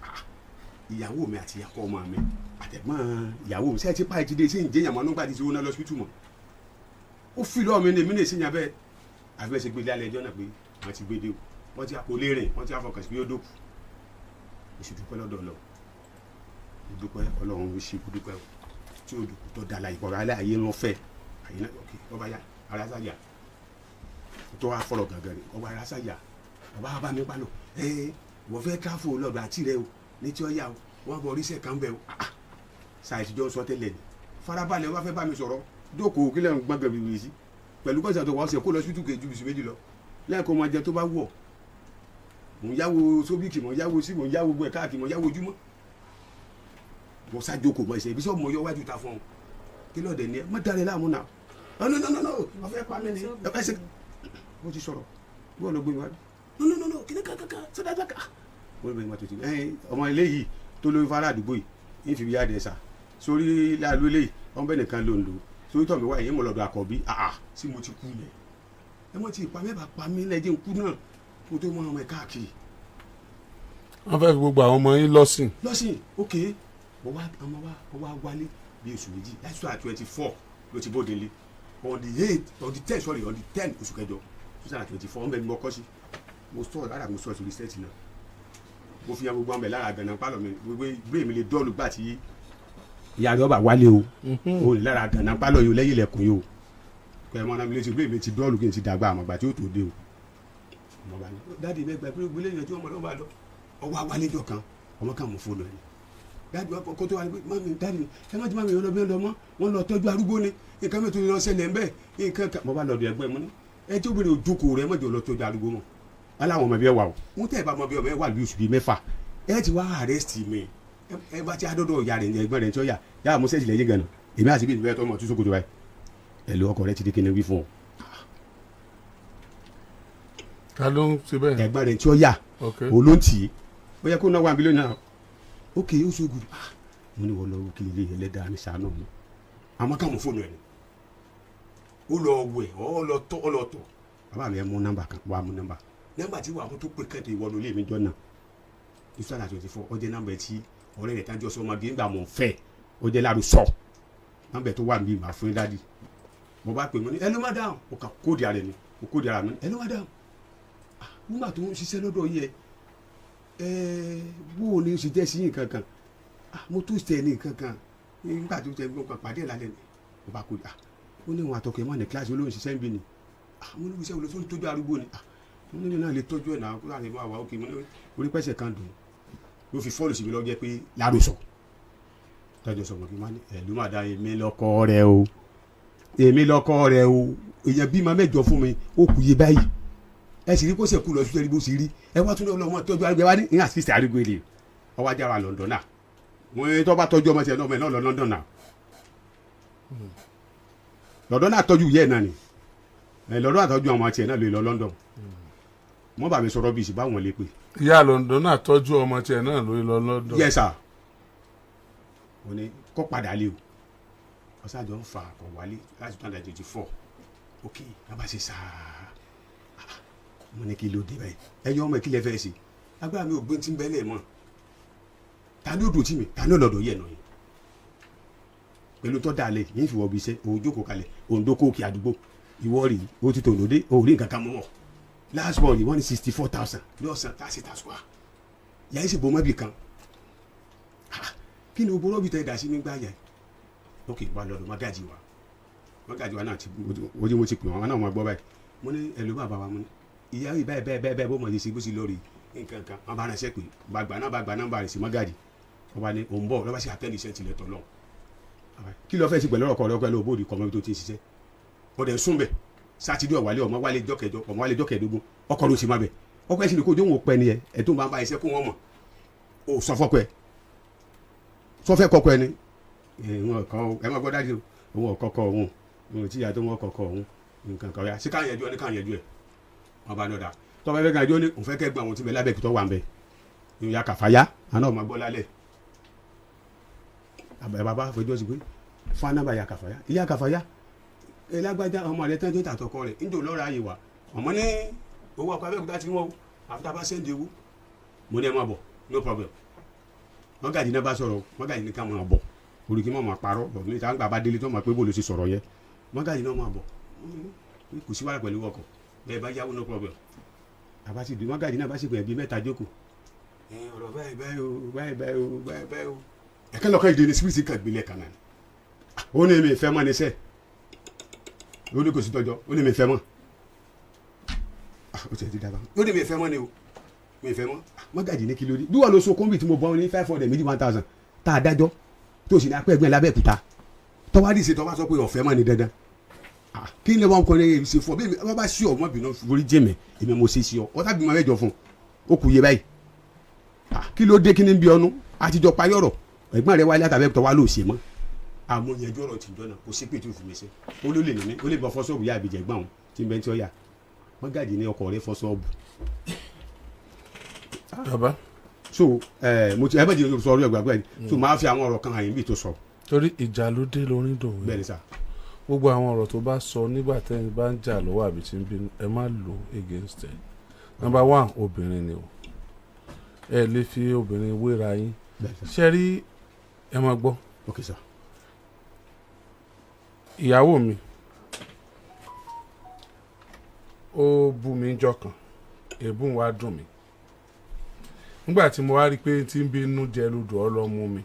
Speaker 4: ìyàwó mi àti ìyàkọ ọmọ mi àtẹ̀gbọ́n ìyàwó mi sẹ́ẹ̀ tí páì ti dé sí ìjẹyàn mọ́ nígbà tí ti wọ́n náà lọ síbítù mọ́ ó fi lọ́ọ̀ mi ní èmi ní ìsìnyà bẹ́ẹ̀ àfẹ́sẹ̀ gbé lálẹ́ ẹjọ́ náà pé wọ́n ti gbé dé o wọ́n ti àpò lérìn wọ́n ti àfọkàn sí pé ó dòkú oṣù dúpẹ́ lọ́dọ̀ lọ dúpẹ́ ọlọ́run ló ṣe kú dúpẹ́ o tí ó dùkú tó dala ìkọ̀rọ̀ alẹ́ ayé wọn fẹ́ àyè náà ok ọba ya arásáyà tó wá fọlọ̀ gàngàn rẹ̀ ọba arásáyà ọba bá mi pálọ̀ wọ́n fẹ́ tráfò lọ́dọ̀ àti rẹ o ní tí ó yà o wọ́n bọ̀ oríṣẹ́ kan bẹ́ẹ̀ o ṣàìsíjọ́ sọ tẹ́lẹ̀ ni farabalẹ̀ wọ́n fẹ́ bá mi sọ̀rọ̀ dókòó kílẹ̀ ń gbọ́ngàn bìbì sí pẹ̀lú kọ́sà tó wọ́n ṣe kó lọ sí túkè ju bìsì méjì lọ lẹ́ẹ̀kọ́ máa jẹ tó bá wọ̀ mò ń yáwó sóbìkì mò ń yáwó sí mò ń yáwó gbọ́ ẹ̀ káàkiri mò ń yáwó ojúmọ́ mo ṣàjókòó mọ ìṣe ibi sọ mọ yọ wájú ta fún un kí lọ́ọ̀dẹ̀ ni ẹ má dalẹ̀ láàmú náà no wọ́n fẹ́ pa mí ni ẹ ṣe mo ti sọ̀rọ̀ bọ́ọ̀ lọ gbé mi wá no kí ni kankan sọdájọ́ ká mo lè tó ti ọmọ ilé yìí tó lórí fara àdúgbò yìí ń fi yá dẹ̀ sà sórí láàlú eléyìí ọmọ bẹ́ẹ̀ nìkan ló ń lò sórí tọ̀ mi wá èyí mo lọ́dọ̀ àkọ́bí sí mo ti kú lẹ̀ ẹ mọ̀ tí ìpa mẹ́bàá pa mí lẹ́jẹ̀ ń kú náà kó tó mọ ọmọ ẹ̀ káàkiri.
Speaker 3: wọ́n fẹ́ fi gbogbo àwọn ọmọ yín lọ́sìn.
Speaker 4: ok mo wá wálé bí oṣù méjì láti sọ 24 ló ti bóde lé on the 10 oṣù kẹjọ 2024 ọmọ ẹ̀ mi mọ kọ́ sí mo sọ lára mo sọ ìṣòro sẹ́ẹ̀tì náà mo fi ya gbogbo ọmọ ẹ̀ lára gànà pálọ̀ mi gbogbo ìgbé mi lè dọ́ọ̀lù gbà tí ìyá rẹ̀ ọba wálé o o lè lára gànà pálọ̀ yìí lẹ́yìn ilẹ̀kùn yìí o kọ́ ẹ̀ mọ́ náà mi lè ṣe ìgbé mi ti dọ́ọ̀lù kí n ti dàgbà àmọ́ gbà tí ó tó dé o ọmọ bá ní dáàdi mẹ́gbàá pé gbélé yẹn tí ọmọ náà bá lọ ọwọ́ awálẹ́jọ kan ọmọ kan mọ̀ fóònù ẹ̀ dáàdi wọn kó tó wà pé mami dáàdi ẹ má ti má mi yọ lọ bí wọn lọ mọ wọn lọ tọ́jú arúgbó ni nǹkan mi tó lọ ṣẹlẹ̀ ń bẹ nǹkan kan mo bá lọ dùn ẹgbẹ́ mu ni ẹ tí obìnrin òjòkó rẹ mọ̀jọ lọ tọ́jú arúgbó mọ̀ aláwọn ọmọ bí ẹ wà o ń tẹ̀ bá ọmọ bí ọmọ ẹ wà lórí oṣù bíi mẹ́fà ẹ ti wá arrest mi ẹ bá ti adọ́dọ̀ ìyá rẹ̀ ẹgbẹ́ rẹ̀ tí ó yà yà mo sẹ́ẹ̀sì lẹ́yìn gan-an èmi àti bí ìbẹ́ tó mọ̀ tó sókòtò báyìí ẹ lọ ọkọ rẹ ti di kíni wí fún ọ.
Speaker 3: ta ló ń ṣe bẹ́ẹ̀.
Speaker 4: ẹgbẹ́ rẹ̀ tí ó yà olóńtì ó yẹ kó náà wà mílíọ̀nù náà ok ó ṣoògùn mo ní wọ́n lọ kí ilé ẹlẹ́dàá mi sànù mi àmọ́ ká mọ̀ fóònù ẹ̀ ni ó lọ wẹ̀ ọ lọ tọ̀ bàbá mi ẹ mú nọ́mbà kan wàá mú nọ́mbà tí wàá mú tó pé kẹ́tẹ̀ ìwọ́n lé mi jọ náà ìṣúná 24 ó jẹ́ nọ́mbà tí ọ̀rẹ́ rẹ̀ tájọ́ sọ ọmọdé ńgbà mọ̀ fẹ́ ó jẹ́ láàrú sọ nọ́mbà tó wà níbí màá fún dádì mo bá pè mo ní hello madam o kà kóòdì ara ni o kóòdì ara mi hello madam nígbà tó ń ṣiṣẹ́ lọ́dọ̀ yẹ bó o ní ṣe jẹ́ sí yín kankan mo tó ṣe ní kankan nígbà tó ṣe gbọ́n pàdé lálẹ́ ni mo bá kóòdì ó ní wọn àtọkẹ́ mọ́ ní kíláàsì olóhùn ṣiṣẹ́ ń bí ni mo ní iṣẹ́ olóṣèlú tó tọ́jú arúgbó ni mo ní náà lè tọ́jú ẹ̀ náà kó láti máa wà ókè mo ní orí pẹ́sẹ̀ kan dùn ló fi fọ́ọ̀lù síbi lọ́jọ́ pé láròsọ tọ́jú sọ̀rọ̀ kí n má ní ẹ̀lú má dá èmi lọ́kọ rẹ o èèyàn bímọ mẹ́jọ fún mi ó kù yé báyìí ẹ sì rí kó ṣe kú lọ sí bó ṣe rí ẹ wá tún lọ ọmọ tọ́jú arúgbó wa ní ìhà sísè arúgbó ilé ọwọ́ ajá wa London náà wọ́n tó bá tọ́jú ọmọ tiẹ̀ náà ọmọ ẹ̀ náà lọ London náà London náà tọ́jú yẹ́ ẹ̀ náà ni London náà tọ́jú ọmọ tiẹ̀ náà lè lọ London wọ́n bá mi sọ̀rọ̀ bí ìṣìbá wọn lè pè.
Speaker 3: ìyá London náà tọ́jú ọmọ tiẹ̀ náà lórí lọ London.
Speaker 4: yes sir wọ́n ní kó padà lé o ọ̀sàjọ́ ń fa àkọ́ wálé láti 2024 ok bàbá ṣe sáà mo ní kí ló dé báyìí ẹ̀yin ọmọ ìkílẹ̀ fẹ́ ṣe agbára mi ò gbé tí ń bẹ́lẹ̀ mọ́ ta ni ó dùn tí mi ta ni ó lọ́dọ̀ yẹ̀ náà yìí pẹ̀lú tọ́ dalẹ̀ yìí fi wọ́ bí iṣẹ́ òun jókòó kalẹ̀ òun dókòó kí àdúgbò ìwọ rí o ti tò lóde o rí nǹkan kan mọ́ last born wọ́n ní 64,000 lọ́sàn tàṣí tàṣùwà yà á sì bọ́ mọ́bì kan kí ni o bọ́ rọ́bì tẹ́ dà sí nígbà yà ok wà lọ́dọ̀ mọ́gàjì wa náà ti mo ti pè wọ́n náà wọ́n gbọ́ báyìí mo ní ẹ̀lú bàbá wa mo ní ìyá rí bẹ́ẹ̀ bó mọ̀ ní sí bó sì lórí nǹkan kan wọ́n bá ránṣẹ́ pé bàgbà nọ́mbà rẹ̀ sí mọ́gàjì wọ́n bá ní òun bọ̀ lọ́ba sí àtẹ́lẹ̀ iṣẹ́ tilẹ̀ tọ̀ lọ kí ló fẹ́ sí pẹ̀lú ọkọ̀ rẹ̀ ló bóòdì kọ́mọ́ tó ti ṣiṣẹ́ wọ́n dẹ̀ sún bẹ̀ sátidé ọ̀wálé ọmọ wálé jọ́kẹ̀jọ ọmọ wálé jọ́kẹ̀ẹ́dógún ọkọ̀ ló sì má bẹ̀ ọkọ̀ ẹ̀ sì ní kó jóun pẹ́ ni ẹ̀ tó máa ń bá iṣẹ́ kó wọ́n mọ̀ ó sọ fọ́kọ̀ ẹ̀ sọ fẹ́ kọ́kọ́ ẹ̀ ni ẹ má gbọ́ dájú òun ọ̀kọ́kọ́ òun òun tíya tó wọ́n kọ́kọ́ òun nǹkan kan ya sí káyẹn ju ẹ ní káyẹn ju ẹ wọn bá lọ́dà tọ́ba ẹgbẹ́ kan jó ní òun fẹ́ kẹ́ gbọ́n àwọn tí bẹ lábẹ́ ìpìtọ́ wà ń bẹ ìyẹn ya kàfáyà àná ọmọ gbọ́ lálẹ́ bàbá fẹjọ́ sí pé fún anábà ya kàfáyà ìyá kàfáyà ẹ lágbájá ọmọ rẹ tán tó tàtọkọ rẹ níjò lọ́ra ayé wa ọmọ ní owó ọkọ abẹ́òkúta ti wọ́n àfúta bá sẹ́ndì owó mo ní ẹ má bọ̀ no problem mọ́gàjì náà bá sọ̀rọ̀ mọ́gàjì ní ká máa bọ̀ orí kí mọ̀ máa parọ́ bọ̀ ní ìta gbà bá délé tó máa pé bó ló ṣe sọ̀rọ̀ yẹn mọ́gàjì náà máa bọ̀ kò sí wàhálà pẹ̀lú ọkọ̀ bẹ́ẹ̀ bá yáwó no problem àbá sì dùn mọ́gàjì náà bá sì pè é bí mẹ́ta jókòó ọ̀rọ̀ báyìí o ẹ̀ka lọ́kọ̀ ìdè ní síbíìsì kan gbélé kan náà ó ní mi ìfẹ́ mọ́ ní sẹ́ ó ní kò sí tọ́jọ́ ó ní mi ìfẹ́ mọ́ ó ti ẹ̀ ti dábàá ó ní mi ìfẹ́ mọ́ ni o mi ìfẹ́ mọ́ mọ́gàjì ní kí ló dé bí wà ló so kóńbì tí mo bọ́ ní 500 méjì 1000 tá a dájọ́ tó sì ní apẹ́ ẹgbẹ́ lábẹ́òkúta tọ́wádìí ṣe tọ́wá sọ pé ọ̀fẹ́ mọ́ ni dandan kí ni wọn kọ́ ní ṣe fún ọ bí wọn bá sí ọ ọmọbìnrin forí jẹ́mẹ̀ èmi mo ṣe sí ọ ọ̀tá bí mo mẹ́jọ fún ó kù yé báyìí kí ló dé kí ni bí ọnu àtijọ́ parí ọ̀rọ̀ ẹ̀gbọ́n rẹ wáyé látàbẹ́òkúta wá ló ṣe mọ́ àmọ́ yẹjọ́ ọ̀rọ̀ tìjọ́ náà kò sí pé tó fi mi ṣe ó ló lè ní ó lè bọ́ fọ́sọ́ọ̀bù yá àbíjẹ́ gbọ́n tí ń bẹ́ tí ó yà mọ́gàjì ní ọkọ̀ rẹ fọ́sọ́ọ̀bù.
Speaker 3: bàbá
Speaker 4: so mo ti ẹ bẹ́ẹ̀ di sọ ọ̀rọ̀ ẹ̀gbàgbọ́ ẹ̀ so máa fi àwọn ọ̀rọ̀ kan àyìn bí tó sọ.
Speaker 3: torí ìjà ló dé lórí dòwe
Speaker 4: bẹ́ẹ̀ ni sà
Speaker 3: gbogbo àwọn ọ̀rọ̀ tó bá sọ nígbà tẹ́yìn bá ń jà lọ́wọ́ àbí tí ń bínú ẹ má lò against ẹ number one obìnrin ni o ẹ lè fi obìnrin wéra yín ṣe rí ẹ máa gbọ́
Speaker 4: ok sir
Speaker 3: ìyàwó mi ó bú mi jọ kan èébú wa dùn mí nígbà tí mo wá rí i pé tí ń bínú jẹ lódò ọ lọ mú mi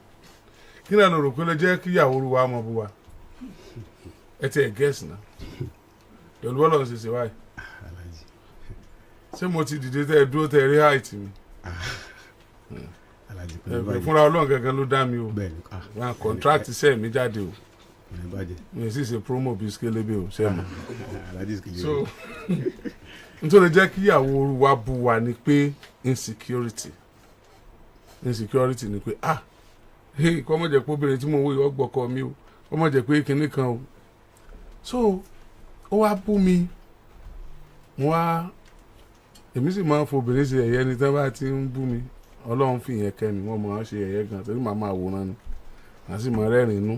Speaker 3: kí náà lọ rò pé lè jẹ́ kí ìyàwó wa mọ̀ bú wa ẹ ti ẹ̀ gẹ́sì náà pẹ̀lú bọ́lá ń ṣe wáyé ṣé mo ti dìde tẹ́ ẹ dúró tẹ́ ẹ rí height mi fúnra ọlọ́run gangan ló dá mi o wọn contract iṣẹ́ mi jáde o mi ò sì ṣe promo bíi skélébé o ṣe mọ̀ so nítorí jẹ́ kí ìyàwó wa bú wa ni pé insecurity ni pé kọ́ mọ̀ jẹ́ pé obìnrin tí mo wò yọ gbọ́kọ mi o kọ́ mọ̀ jẹ́ pé kinní kan o so ó wá bú mi èmi sì máa ń fobìnrin ṣe ẹ̀yẹ ni tí wọ́n bá ti ń bú mi ọlọ́run fi ìyẹn kẹ́ mi wọ́n máa ń ṣe ẹ̀yẹ gan torí màá máa wòran ni màá sì máa rẹ́rìn inú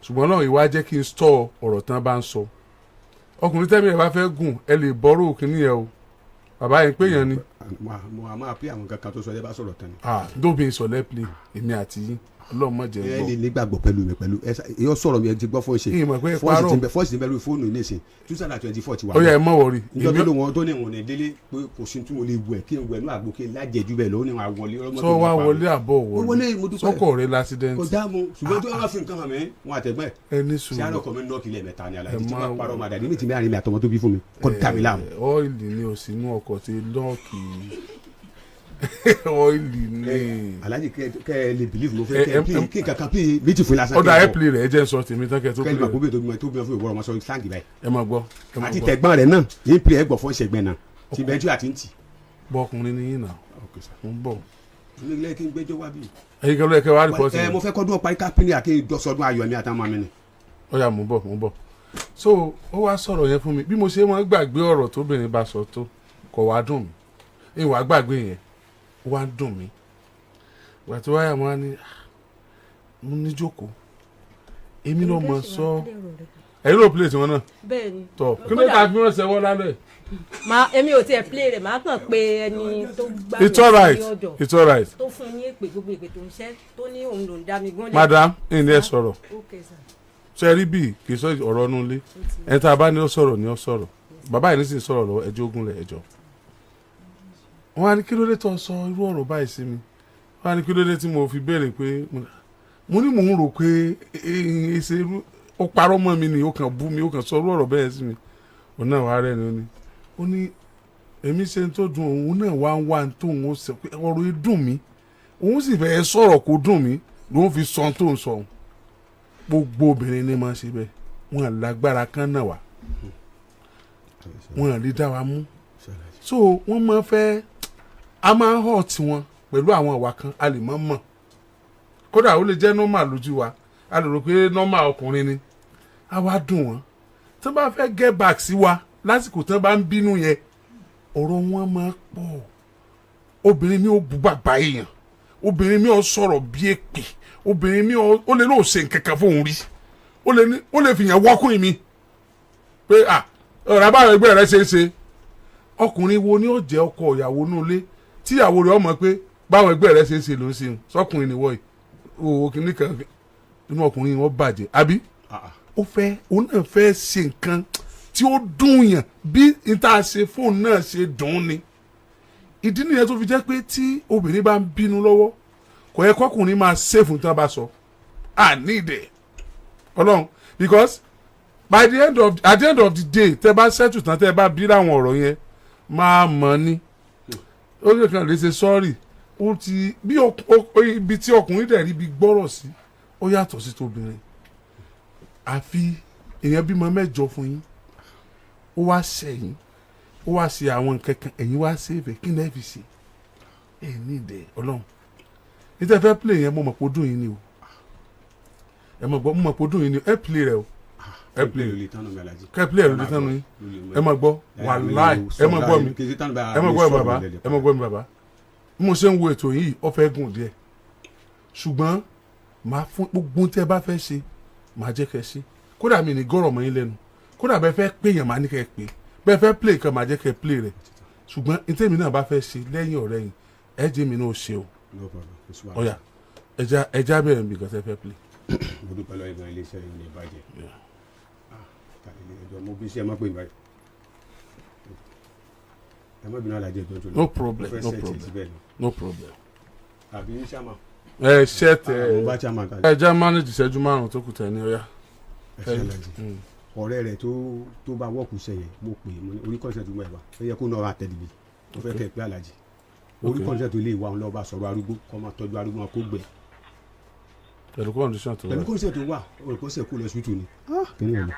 Speaker 3: ṣùgbọ́n náà ìwà jẹ́ kí n stọ̀ ọ̀rọ̀ tán bá ń sọ ọkùnrin tẹ́mi ẹ̀ bá fẹ́ gùn ẹ lè bọ́rọ̀ òkìní yẹn o bàbá yẹn pé yẹn ni.
Speaker 4: mo máa pé àwọn kankan tó sọ ẹ bá sọ̀rọ̀ tán ni.
Speaker 3: dóbi ìsọ̀lẹ̀ play èmi àti yín ọlọ́mọ jẹ́
Speaker 4: ẹ lè nígbàgbọ́ pẹ̀lú mi pẹ̀lú yóò sọ̀rọ̀ mi ẹ ti gbọ́ fún ṣe fọ́ọ̀sì ti bẹ̀rù fóònù ní ìsìn 2024 ti wà.
Speaker 3: ó yẹ ẹ mọ̀ wọ̀rí.
Speaker 4: níjọ́ tó lò wọ́n tó ní ìwọ̀n délé pé kò sí tí mo lè wẹ̀ kí n wẹ̀ ní àgbo kí n lájẹ̀jú bẹ̀ lọ́wọ́ ní wọn àwọlé.
Speaker 3: sọ wá wọlé àbọ̀ wọlé sọkọ rẹ lásìdẹ́ntì.
Speaker 4: kò dáàmú ṣùgbọ́n tó wá fi nǹkan hàn mí wọn àtẹ̀gbẹ́.
Speaker 3: ẹni sùn
Speaker 4: sí àròkọ mi nọ́ọ̀kì lẹ́ẹ̀mẹ́ta ni Alhaji tí wọ́n parọ́ màdà níbi tí mi àárín mi àtọmọ tó bí fún mi kò dá mi láàmú.
Speaker 3: ọ́ìlì ni ò sínú ọkọ̀ tí lọ́ọ̀kì ọ́ìlì ni.
Speaker 4: Alhaji kẹ́ ẹ lè believe mo fẹ́ kí n kankan pé méjì fún lásán.
Speaker 3: ọ̀dà ẹ̀ pìlì rẹ̀ ẹ jẹ́ sọ tèmi tán kẹ́ tó pìlì
Speaker 4: rẹ̀. kẹ́lí màgbó tó bí wọn fún ìwọ́rọ̀ ọmọ sọ sáǹgì báyìí.
Speaker 3: ẹ máa gbọ́.
Speaker 4: àti tẹ̀gbọ́n rẹ̀ náà yín pìlì ẹ̀ gbọ̀ fún ìṣẹ̀gbẹ́ náà ti bẹ́ẹ̀ tí àti ń tì.
Speaker 3: bọ́ọ̀kùnrin ni yín náà mo ń bọ̀.
Speaker 4: ilé kí n gbẹ́jọ́ wá bí.
Speaker 3: ẹyin kan ló yẹ kẹ́ wá rìpọ́tì.
Speaker 4: mo fẹ́ kọ́dún ọ̀pá kápẹ́lì àti dọ́sọdún ayọ̀ mi àtàwọn mi ni.
Speaker 3: ó yá mo ń bọ̀. so ó wá sọ̀rọ̀ yẹn fún mi bí mo ṣe máa gbàgbé ọ̀rọ̀ tóbìnrin bá sọ tó kò wá dùn mí ìwà gbàgbé yẹn ó wá dùn mí ìgbà tí wáyà mo wá ní mo ní jókòó èmi ló mọ sọ ẹ̀yin ló play tiwọn náà tọ kí ló ta fi wọn ṣẹwọ́ lálẹ́.
Speaker 1: èmi ò tiẹ̀ play rẹ̀ máa kàn pé ẹni tó gbà mí
Speaker 3: sí ọ̀dọ̀ it's alright
Speaker 1: tó fún ní èpè gbogbo èpè tó ń ṣẹ́ tó ní òun ló ń dá mi gún.
Speaker 3: madam ẹni ẹ sọ̀rọ̀ ṣe rí bíi kì í sọ ọ̀rọ̀ nulẹ̀ ẹni tá a bá ní ó sọ̀rọ̀ ní ó sọ̀rọ̀ bàbá yìí ní sì sọ̀rọ̀ lọ́wọ́ ẹjọ́ ogunlẹ̀ ẹjọ́ wọn á ní kí ló dé tó sọ irú ọ̀rọ̀ báyìí sí mi wọn á ní kí ló dé tí mo fi béèrè pé mo ní mò ń rò pé ṣe ó parọ́ mọ́ mi ni ó kàn bú mi ó kàn sọ irú ọ̀rọ̀ bẹ́ẹ̀ sí mi òun náà wàá rẹ̀ ni ó ní èmi ṣe ń tó dùn òun náà wá ń wá tó òun ó sọ pé ọ̀rọ̀ yìí dùn mí òun sì fẹ́ sọ̀rọ̀ kó dùn mí lòun fi sọ tó ń sọ gbogbo obìnrin ní máa ṣe bẹ́ẹ̀ wọn lágbára kan náà wá wọn lè dá wa mú so wọ́n máa fẹ́ a máa ń hàn tiwọn pẹ̀lú àwọn ìwà kan a lè mọ̀ mọ̀ kódà ó lè jẹ́ normal lójú wa a lè rò pé normal ọkùnrin ni a wá dùn wọ́n tí wọ́n bá fẹ́ get back sí wa lásìkò tí wọ́n bá ń bínú yẹn ọ̀rọ̀ wọn máa pọ̀ obìnrin mi ò bú bàbá èèyàn obìnrin mi ò sọ̀rọ̀ bí èpè obìnrin mi ó lè lóò ṣe nǹkankan fóun rí ó lè fìyàn wọ́kùnrin mi pé ọ̀rọ̀ àbáwọn ẹgbẹ́ rẹ ṣe é ṣe ọkùnrin wo ni ó jẹ́ ọkọ ìyàwó inú ilé tí ìyàwó rẹ̀ ọmọ pé báwọn ẹgbẹ́ rẹ ṣe é ṣe ló ń ṣe sọkùnrin ni wọ́ọ̀yì òwò kìíní kan inú ọkùnrin wọn bàjẹ́ àbí òun náà fẹ́ ṣe nǹkan tí ó dùn yàn bí níta ṣe fóun náà ṣe dùn ni ìdí nìyẹn tó fi jẹ́ pé tí obìnrin bá ń bínú lọ́wọ́ kò yẹ kọkùnrin máa ṣèfù tí wọn bá sọ need it Ọlọ́run because at the end of the day tẹ bá settle tán tẹ bá bí láwọn ọ̀rọ̀ yẹn máa mọ̀ ni ó lè kàn lè ṣe sọ́ọ̀rì ó ti bí ibi tí ọkùnrin dẹ̀ rí ibi gbọ́rọ̀ sí ó yàtọ̀ sí tóbìnrin àfi èèyàn bímọ mẹ́jọ fún yín ó wá ṣẹ̀yìn ó wá ṣe àwọn nǹkan kan ẹ̀yin wá ṣe é fẹ́ kí ni ẹ fi ṣe need it Ọlọ́run ìtẹ́ fẹ́ play yẹn mo mọ̀ pé ó dùn yín ni o ẹ mọ̀ gbọ́ mo mọ̀ pé ó dùn yín ni ẹ play rẹ o ẹ play kẹ́ play rẹ lórí tánu yín ẹ mọ̀ gbọ́ wàláì ẹ mọ̀ gbọ́ mi ẹ mọ̀ gbọ́ mi bàbá ẹ mọ̀ gbọ́ mi bàbá bí mo ṣe ń wo ètò yìí ó fẹ́ gùn díẹ̀ ṣùgbọ́n màá fún gbogbo tí ẹ bá fẹ́ ṣe màá jẹ́ kẹ́ ṣe kódà mi ní gọ́rọ̀ mọ́ yín lẹ́nu kódà bẹ́ẹ̀ fẹ́ pé yàn máa ní kẹ́ pé bẹ́ẹ̀ fẹ́ play kan màá jẹ́ kẹ́ play rẹ ṣùgbọ́n ìtẹ́mi náà bá fẹ́ ṣe lẹ́yìn ọ̀rẹ́ yìí ẹ jẹ́ mi náà ṣe o ọ̀yà ẹja bẹ̀rẹ̀ nbí kọ́sẹ́ fẹ́ play.
Speaker 4: mo dúpẹ́ lọ́wọ́ ìgbà iléeṣẹ́ yìí ní ìbàjẹ́ ẹjọ́ mo bí iṣẹ́ má pè mí báyìí ẹ má bínú Alhaji ẹjọ́ tó lọ.
Speaker 3: no problem.
Speaker 4: àbí sàmà.
Speaker 3: ẹ ṣẹ́ tẹ ẹja manage ìṣẹ́jú márùn-ún tó kù tẹ̀ ní ọ̀yà.
Speaker 4: ọ̀rẹ́ rẹ̀ tó bá wọ́ọ̀kù sẹ́yìn mo pè é orí kọ́ńtẹ̀ tó mọ̀ ẹ̀ wá ó yẹ kó náà wà tẹ̀lé mi ó fẹ́ kẹ́ ẹ pé Alhaji orí kọ́ńtẹ̀ tó lè wà ń lọ́ọ́ bá sọ̀rọ̀ arúgbó kọ́ máa tọ́jú arúgbó wọn kó gbẹ.
Speaker 3: pẹ̀lú kọ́ńdíṣàn tó wà
Speaker 4: pẹ̀lú kọ́ńtẹ̀ tó wà orí kọ́ńtẹ̀ kó lọ sí tù ní. kíni ẹ̀ lọ.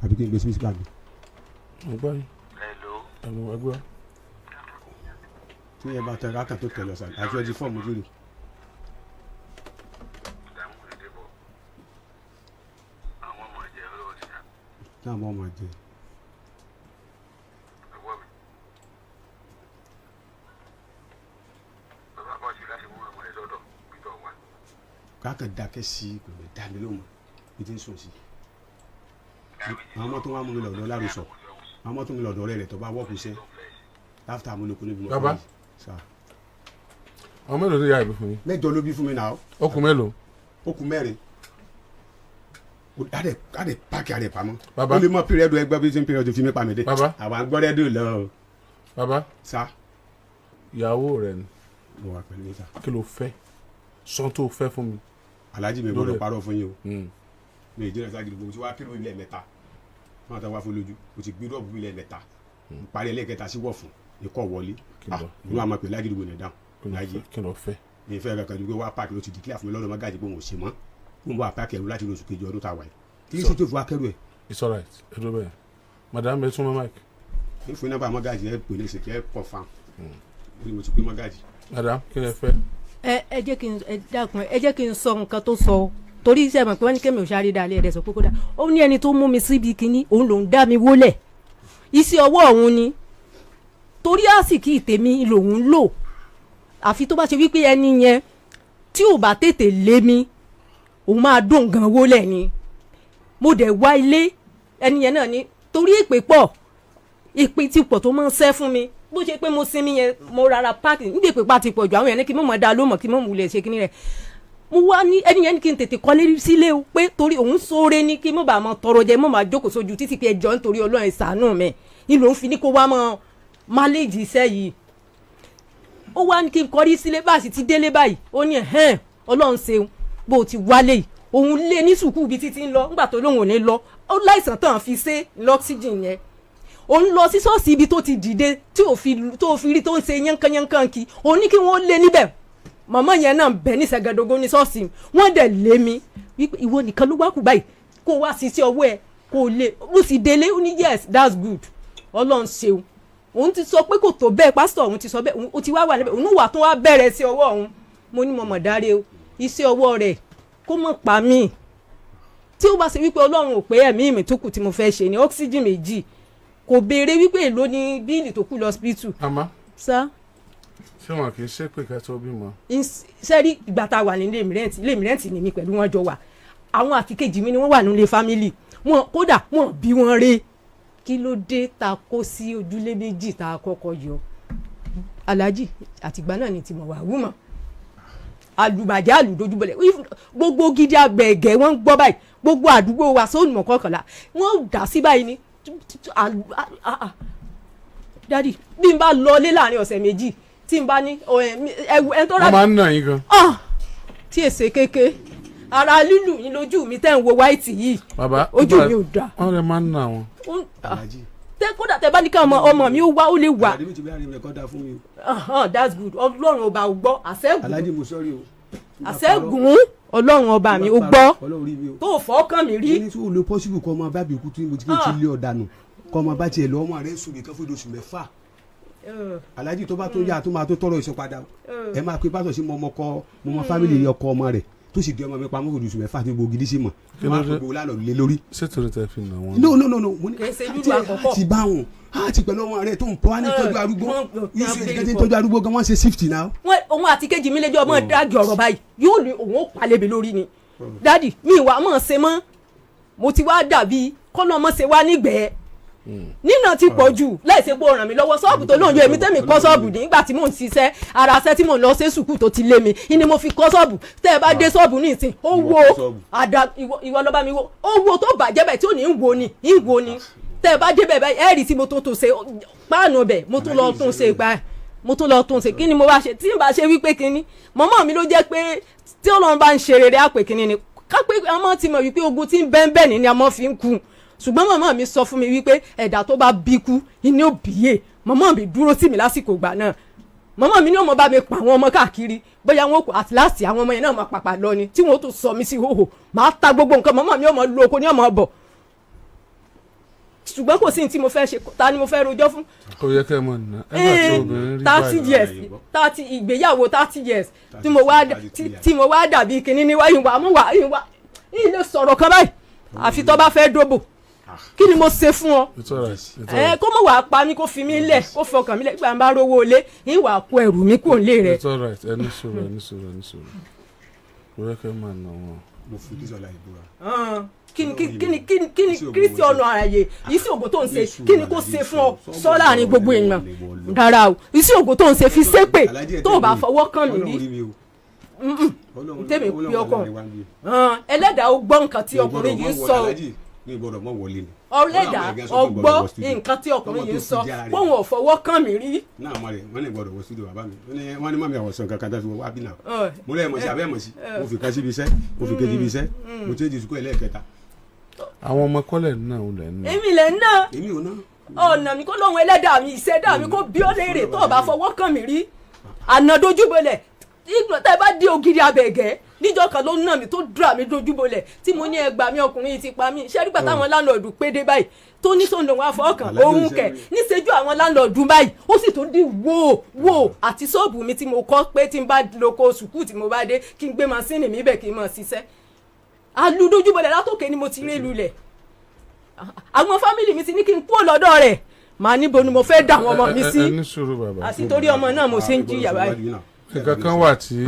Speaker 4: àbí kí n gbé sí bísí báàgì.
Speaker 3: ọgbà yìí ẹnu ẹgbẹ́.
Speaker 4: tí yẹn bá tẹ rákà tó tẹ lọ sàn àti ọjọ́ fọ́ọ̀mù ojú rẹ̀. táwọn ọmọ jẹ. káàkiri dákẹ́ sí kò lè dá mi lóhùn bí tí ń sùn sí. àwọn ọmọ tó wá mú mi lọ́dọ̀ lárúsọ àwọn ọmọ tó mi lọ́dọ̀ rẹ̀ tó bá wọ́ọ̀kù iṣẹ́ láfítà amúlòkù níbi mọ́.
Speaker 3: bàbá ọmọ mélòó ló yà ìbí fún yín.
Speaker 4: 8 ló bí fún mi náà.
Speaker 3: ó kù mélòó.
Speaker 4: ó kù 4. adé páàkì adé pamọ́.
Speaker 3: baba
Speaker 4: ó lè mọ pírẹ́dù ẹgbẹ́ bí tí pírẹ́dù fi mí pa mi dé.
Speaker 3: baba
Speaker 4: àwọn agbọ́dẹ́dù lọ.
Speaker 3: baba
Speaker 4: sa.
Speaker 3: ìyàwó rẹ ni.
Speaker 4: mo wà pẹ̀lú níta.
Speaker 3: kí ló fẹ́ sọ tó fẹ́ fún mi.
Speaker 4: Alhaji mi gbọ́dọ̀ parọ́ fún yín o. mi ì jẹ́ ẹ̀sán Agidigbo mo ti wá kírun ilé mẹ́ta fún àtàwọn afọ lójú mo ti gbé rọ́ọ̀bù ilé mẹ́ta parí ẹlẹ́kẹta sí wọ̀ fún ikọ̀ wọlé nínú àmọ́ pẹ̀lú Agidigbo ní dáhùn.
Speaker 3: kí ló fẹ́.
Speaker 4: mi fẹ́ kankan ju pé wá páàkì ló ti dìklẹ́ fún mi lọ́dọ̀ Magaji pé òun ò ṣe mọ́ mo bá páàkì ẹ̀rù láti lóṣù kejì ọdún tá a wáyé kí n sì tó fi wá kẹ́rù ẹ̀.
Speaker 3: it's alright ẹ dúró bẹ́ẹ̀ madam ẹ tún mọ́ mic.
Speaker 4: ní fún nọ́mbà Magaji ẹ pè ní ìsìnkú ẹ confirm ní mo ti pé Magaji.
Speaker 3: madam kí lẹ fẹ́.
Speaker 1: ẹ jẹ́ kí n sọ nǹkan tó sọ torí iṣẹ́ mọ̀ pé wọ́n ní kémi ò sáré dalẹ̀ ẹ̀dẹ̀ sọ pé kódà ó ní ẹni tó mú mi síbi kínní òun lòún dá mi wólẹ̀ iṣẹ́ ọwọ́ òun ni torí àsìkí tèmi lòún lò àfi tó bá ṣe wípé ẹni yẹn tí ò bá tètè lé mi òun máa dùn gan wólẹ̀ ni mo dẹ̀ wá ilé ẹni yẹn náà ni torí ìpè ti pọ̀ tó máa ń ṣẹ́ fún mi bó ṣe pé mo sinmi yẹn mo rárá páàkì nígbà ìpè pa ti pọ̀ jù àwọn yẹn ní kí mo mọ̀ dá ló mọ̀ kí mo mú lè ṣe kíní rẹ̀ mo wá ní ẹni yẹn ní kí n tètè kọ́lé sílé o pé torí òun sóore ní kí mo bá máa tọrọ jẹ mo máa jókòó sójú títí pé ẹjọ́ nítorí Ọlọ́run ìṣàánú mi ni lòun fi ní kó wá máa máléèjì iṣẹ́ yìí ó wá ní kí n kọrí sílé bá a sì ti délé báyìí ó ní Ọlọ́run ṣeun bó o ti wálé yìí òun lé ní sùkúù bíi títí ń lọ nígbà tó lóun ò ní lọ ó láìsàn tán fi ṣe lọ́ksíjìn yẹn òun lọ sí ṣọ́ọ̀ṣì ibi tó ti dìde tí ò fi rí tó ń ṣe yánkányánkán kí òun ní kí wọ́n lé níbẹ̀ màmá yẹn náà bẹ̀ ní sẹ́gẹ̀dógún ní ṣọ́ọ̀ṣì wọ́n dẹ̀ lé mi wípé ìwọ nìkan ló wá kú báyìí kó wá sí ọwọ́ ẹ̀ kó lé ó sì délé ó ní yes that's good Ọlọ́run ṣeun òun ti sọ pé kò tó bẹ́ẹ̀ pásítọ̀ òun ti sọ bẹ́ẹ̀ ó ti wá wà níbẹ̀ òun wà tó wá bẹ̀rẹ̀ sí ọwọ́ òun mo ní mo mọ̀ dáre o iṣẹ́ ọwọ́ rẹ̀ kó mọ̀ pa mí tí ó bá ṣe wípé Ọlọ́run ò pé ẹ̀mí mi tó kù tí mo fẹ́ ṣe ní oxygen méjì kò béèrè wípé èló ni bíìlì tó kù lọ hospital.
Speaker 3: àmọ́
Speaker 1: sá.
Speaker 3: ṣé wọn kì í ṣe pé ká tó bímọ.
Speaker 1: sẹ́rí ìgbà tá a wà nílé mìrẹ́ǹtì ni mi pẹ̀lú wọn jọ wà àwọn àtikejì mi ni wọ́n wà nílé fámìlì wọn kódà wọn bí wọn re kí ló dé ta kó sí ojúlé méjì tá a kọ́kọ́ yọ Alhaji àtìgbà náà ni tìmọ̀ wà wúmọ̀ àlùbàjẹ́ àlùdójúbọlẹ̀ gbogbo gidi àgbẹ̀gẹ̀ wọ́n ń gbọ́ báyìí gbogbo àdúgbò wa sóònù mọ̀kànlá wọ́n dà sí báyìí ni dadi bí n bá lọ lé láàrin ọ̀sẹ̀ méjì tí n bá ní ẹ tó rà.
Speaker 3: wọ́n máa ń nà yín gan.
Speaker 1: tí èsè kéke ara lílù yín lójú mi tẹ́ ń wo wáìtì yìí ojú mi ò dá.
Speaker 3: wọ́n rẹ̀ máa ń nà wọn.
Speaker 1: kódà tẹ bá ní ká ọmọ mi ó wá ó lè wà.
Speaker 4: àdébí ti bí àárín rẹ̀ kọ́ da fún mi.
Speaker 1: that's good Ọlọ́run ọba ò gbọ́ àṣẹ́gun.
Speaker 4: Alhaji mo sọ́rí o.
Speaker 1: àṣẹ́gun Ọlọ́run ọba mi ò gbọ́ tó fọ́ọ̀kàn mi rí.
Speaker 4: ní sọ lè pọ́sibù kọ́ ọmọ bábí ikú tí mo ti lé ọ̀dànù kọ́ ọmọ bá tiẹ̀ lọ ọmọ rẹ̀ sùn nìkan fún oṣù 6. Alhaji tó bá tó yá tó máa tó tọrọ ìsọpadà ẹ máa pe pásọ sí mọ fámìlì ọkọ ọmọ rẹ̀ tó sì di ọmọ mi pamọ́ oṣù 6 tí gbogbo gidi sí mọ̀ ẹ máa pe gbogbo lálọ́ lé lórí.
Speaker 3: ṣé torí tẹ fi nà wọn.
Speaker 4: no mo ní àti bá wọn àti pẹ̀lú ọmọ rẹ̀ tó ń pọ́ wá ní tọ́jú arúgbó yíṣu ìdíkẹ́ tí ń tọ́jú arúgbó gan wọ́n ṣe 50 náà.
Speaker 1: òun àti kejì mi lẹ́jọ́ ọmọ dáàgì ọ̀rọ̀ báyìí yóò ní òun ó palẹ̀bẹ̀ lórí ni dáàdì mi ìwà mọ̀ ṣe mọ́ mo ti wá dàbí kọ́nà mọ̀ ṣe wá nígbẹ̀ẹ́ nínà ti pọ̀ jù láìsí pé ó ràn mí lọ́wọ́ ṣọ́ọ̀bù tó lóun yọ èmi tẹ́mi kọ́ ṣọ́ọ̀bù nígbà tí mò ń ṣiṣẹ́ ara ṣẹ́ tí mò ń lọ ṣe sùkúù tó ti lé mi ni mo fi kọ́ ṣọ́ọ̀bù tẹ́ ẹ bá dé ṣọ́ọ̀bù ní ìsìn ó wo àdá ìwọ lọ́ba mi wo ó wo tó bàjẹ́ bẹ́ẹ̀ tí ò ní ń wo ni tẹ́ ẹ bá dé bẹ́ẹ̀ báyìí ẹ̀rì tí mo tó ṣe páànù bẹ̀ mo tún lọ tún ṣe gbà mo tún lọ tún ṣe kí ni mo bá ṣe tí n bá ṣe wípé kíní mọ́mọ́ mi ló jẹ́ pé tí Ọlọ́run bá ń ṣe rere àpè kíní ni kápẹ́ ọmọ ti mọ̀ wípé ogun tí ń bẹ́ẹ̀ ni ọmọ fi ń kú ṣùgbọ́n màmá mi sọ fún mi wípé ẹ̀dá tó bá bí kú ní òbíye màmá mi dúró sí mi lásìkò ìgbà náà màmá mi ní ọmọ bá mi pa àwọn ọmọ káàkiri bóyá wọn kò àti láti àwọn ọmọ yẹn náà máa pàpà lọ ni tí wọn ó tún sọ mi sí hòhò máa ta gbogbo nǹkan màmá mi ọmọ lu oko ní ọmọ bọ̀ ṣùgbọ́n kò sí ní tí mo fẹ́ ṣe ta ni mo fẹ́ rojọ́ fún.
Speaker 3: ó yẹ kẹ́ ẹ mọ̀ nínú ẹ bá tí obìnrin rí báyìí.
Speaker 1: 30 years ìgbéyàwó 30 years tí mo wá dàbí kinní ní wáyé ìwà ilé sọ̀rọ̀ kan báyìí àfi tó bá fẹ́ dóbò kí ni mo ṣe fún ọ kó mọ̀ wá pa mí kó fi mí lẹ̀ kó fi ọkàn mi lẹ̀ gbà ń bá rówó ilé ń wà kó ẹrù mi kò lè rẹ̀.
Speaker 3: it's alright ẹni sọ̀rọ̀ ó yẹ kẹ́ ẹ máa nà wọn
Speaker 4: mo fi kí sọlá ìbúra.
Speaker 1: kíni kristi ọ̀nà ààyè yìí sí ògùn tó ń ṣe kíni kò ṣe fún ọ sọ láàrin gbogbo èèyàn rárá o yìí sí ògùn tó ń ṣe fi ṣépè tó o bá fọwọ́ kàn mí rí tèmi pé ọkàn ẹlẹ́dàá ó gbọ́ nǹkan tí ọkùnrin yìí sọ ọlẹ́dàá ọgbọ́ nǹkan tí ọkùnrin yìí sọ póun ò fọwọ́ kàn mí rí.
Speaker 4: náà mo rẹ̀ wọ́n ní gbọ́dọ̀ wọ sídìí bàbá mi wọ́n ní mọ̀mí àwọ̀sán kankan tó fi wá bí náà mo lẹ́yìn mọ̀ sí abẹ́ mọ̀ sí mo fi kan síbi iṣẹ́ mo fi kejì ibi iṣẹ́ mo tẹ́ di sukú ẹlẹ́ẹ̀kẹta.
Speaker 3: àwọn ọmọ kọ́lẹ̀ náà ò lẹ̀ ń ná.
Speaker 1: èmi lẹ̀ ń ná
Speaker 4: èmi ò ná.
Speaker 1: ọ̀nà mi kó lóhun ẹlẹ́dàá mi ìṣẹ̀dá mi kó bí ó léèrè tó o bá fọwọ́ kàn mí rí àná dojúbolẹ̀ ìgbọ̀n tẹ́ bá dé ògiri abẹ̀gẹ́ níjọ́ kan ló ná mi tó dúrà mí dojúbolẹ̀ tí mo ní Ẹgbami ọkùnrin yìí ti pa mí ṣé nígbà táwọn láńlọ́ọ̀dù pédé báyìí tó ní sóńdò wọn afọ́kàn òun kẹ̀ níṣẹ́jú àwọn láńlọ́ọ̀dù báyìí ó sì tó di wò àti ṣọ́ọ̀bù mi tí mo kọ́ pé tí n bá lóko sùkúù tí mo bá dé kí n gbé masínì mi bẹ̀ kí n mọ̀ ṣiṣẹ́ aludojúbolẹ̀ látòkè ni mo ti ré lulẹ̀ àwọn fámìlì mi ti ní kí n kúrò lọ́dọ̀ rẹ̀ màá níbo ni mo fẹ́ dà àwọn ọmọ mi sí àti torí ọmọ náà mo ṣe ń jìyà báyìí.
Speaker 3: nǹkan kan wà tí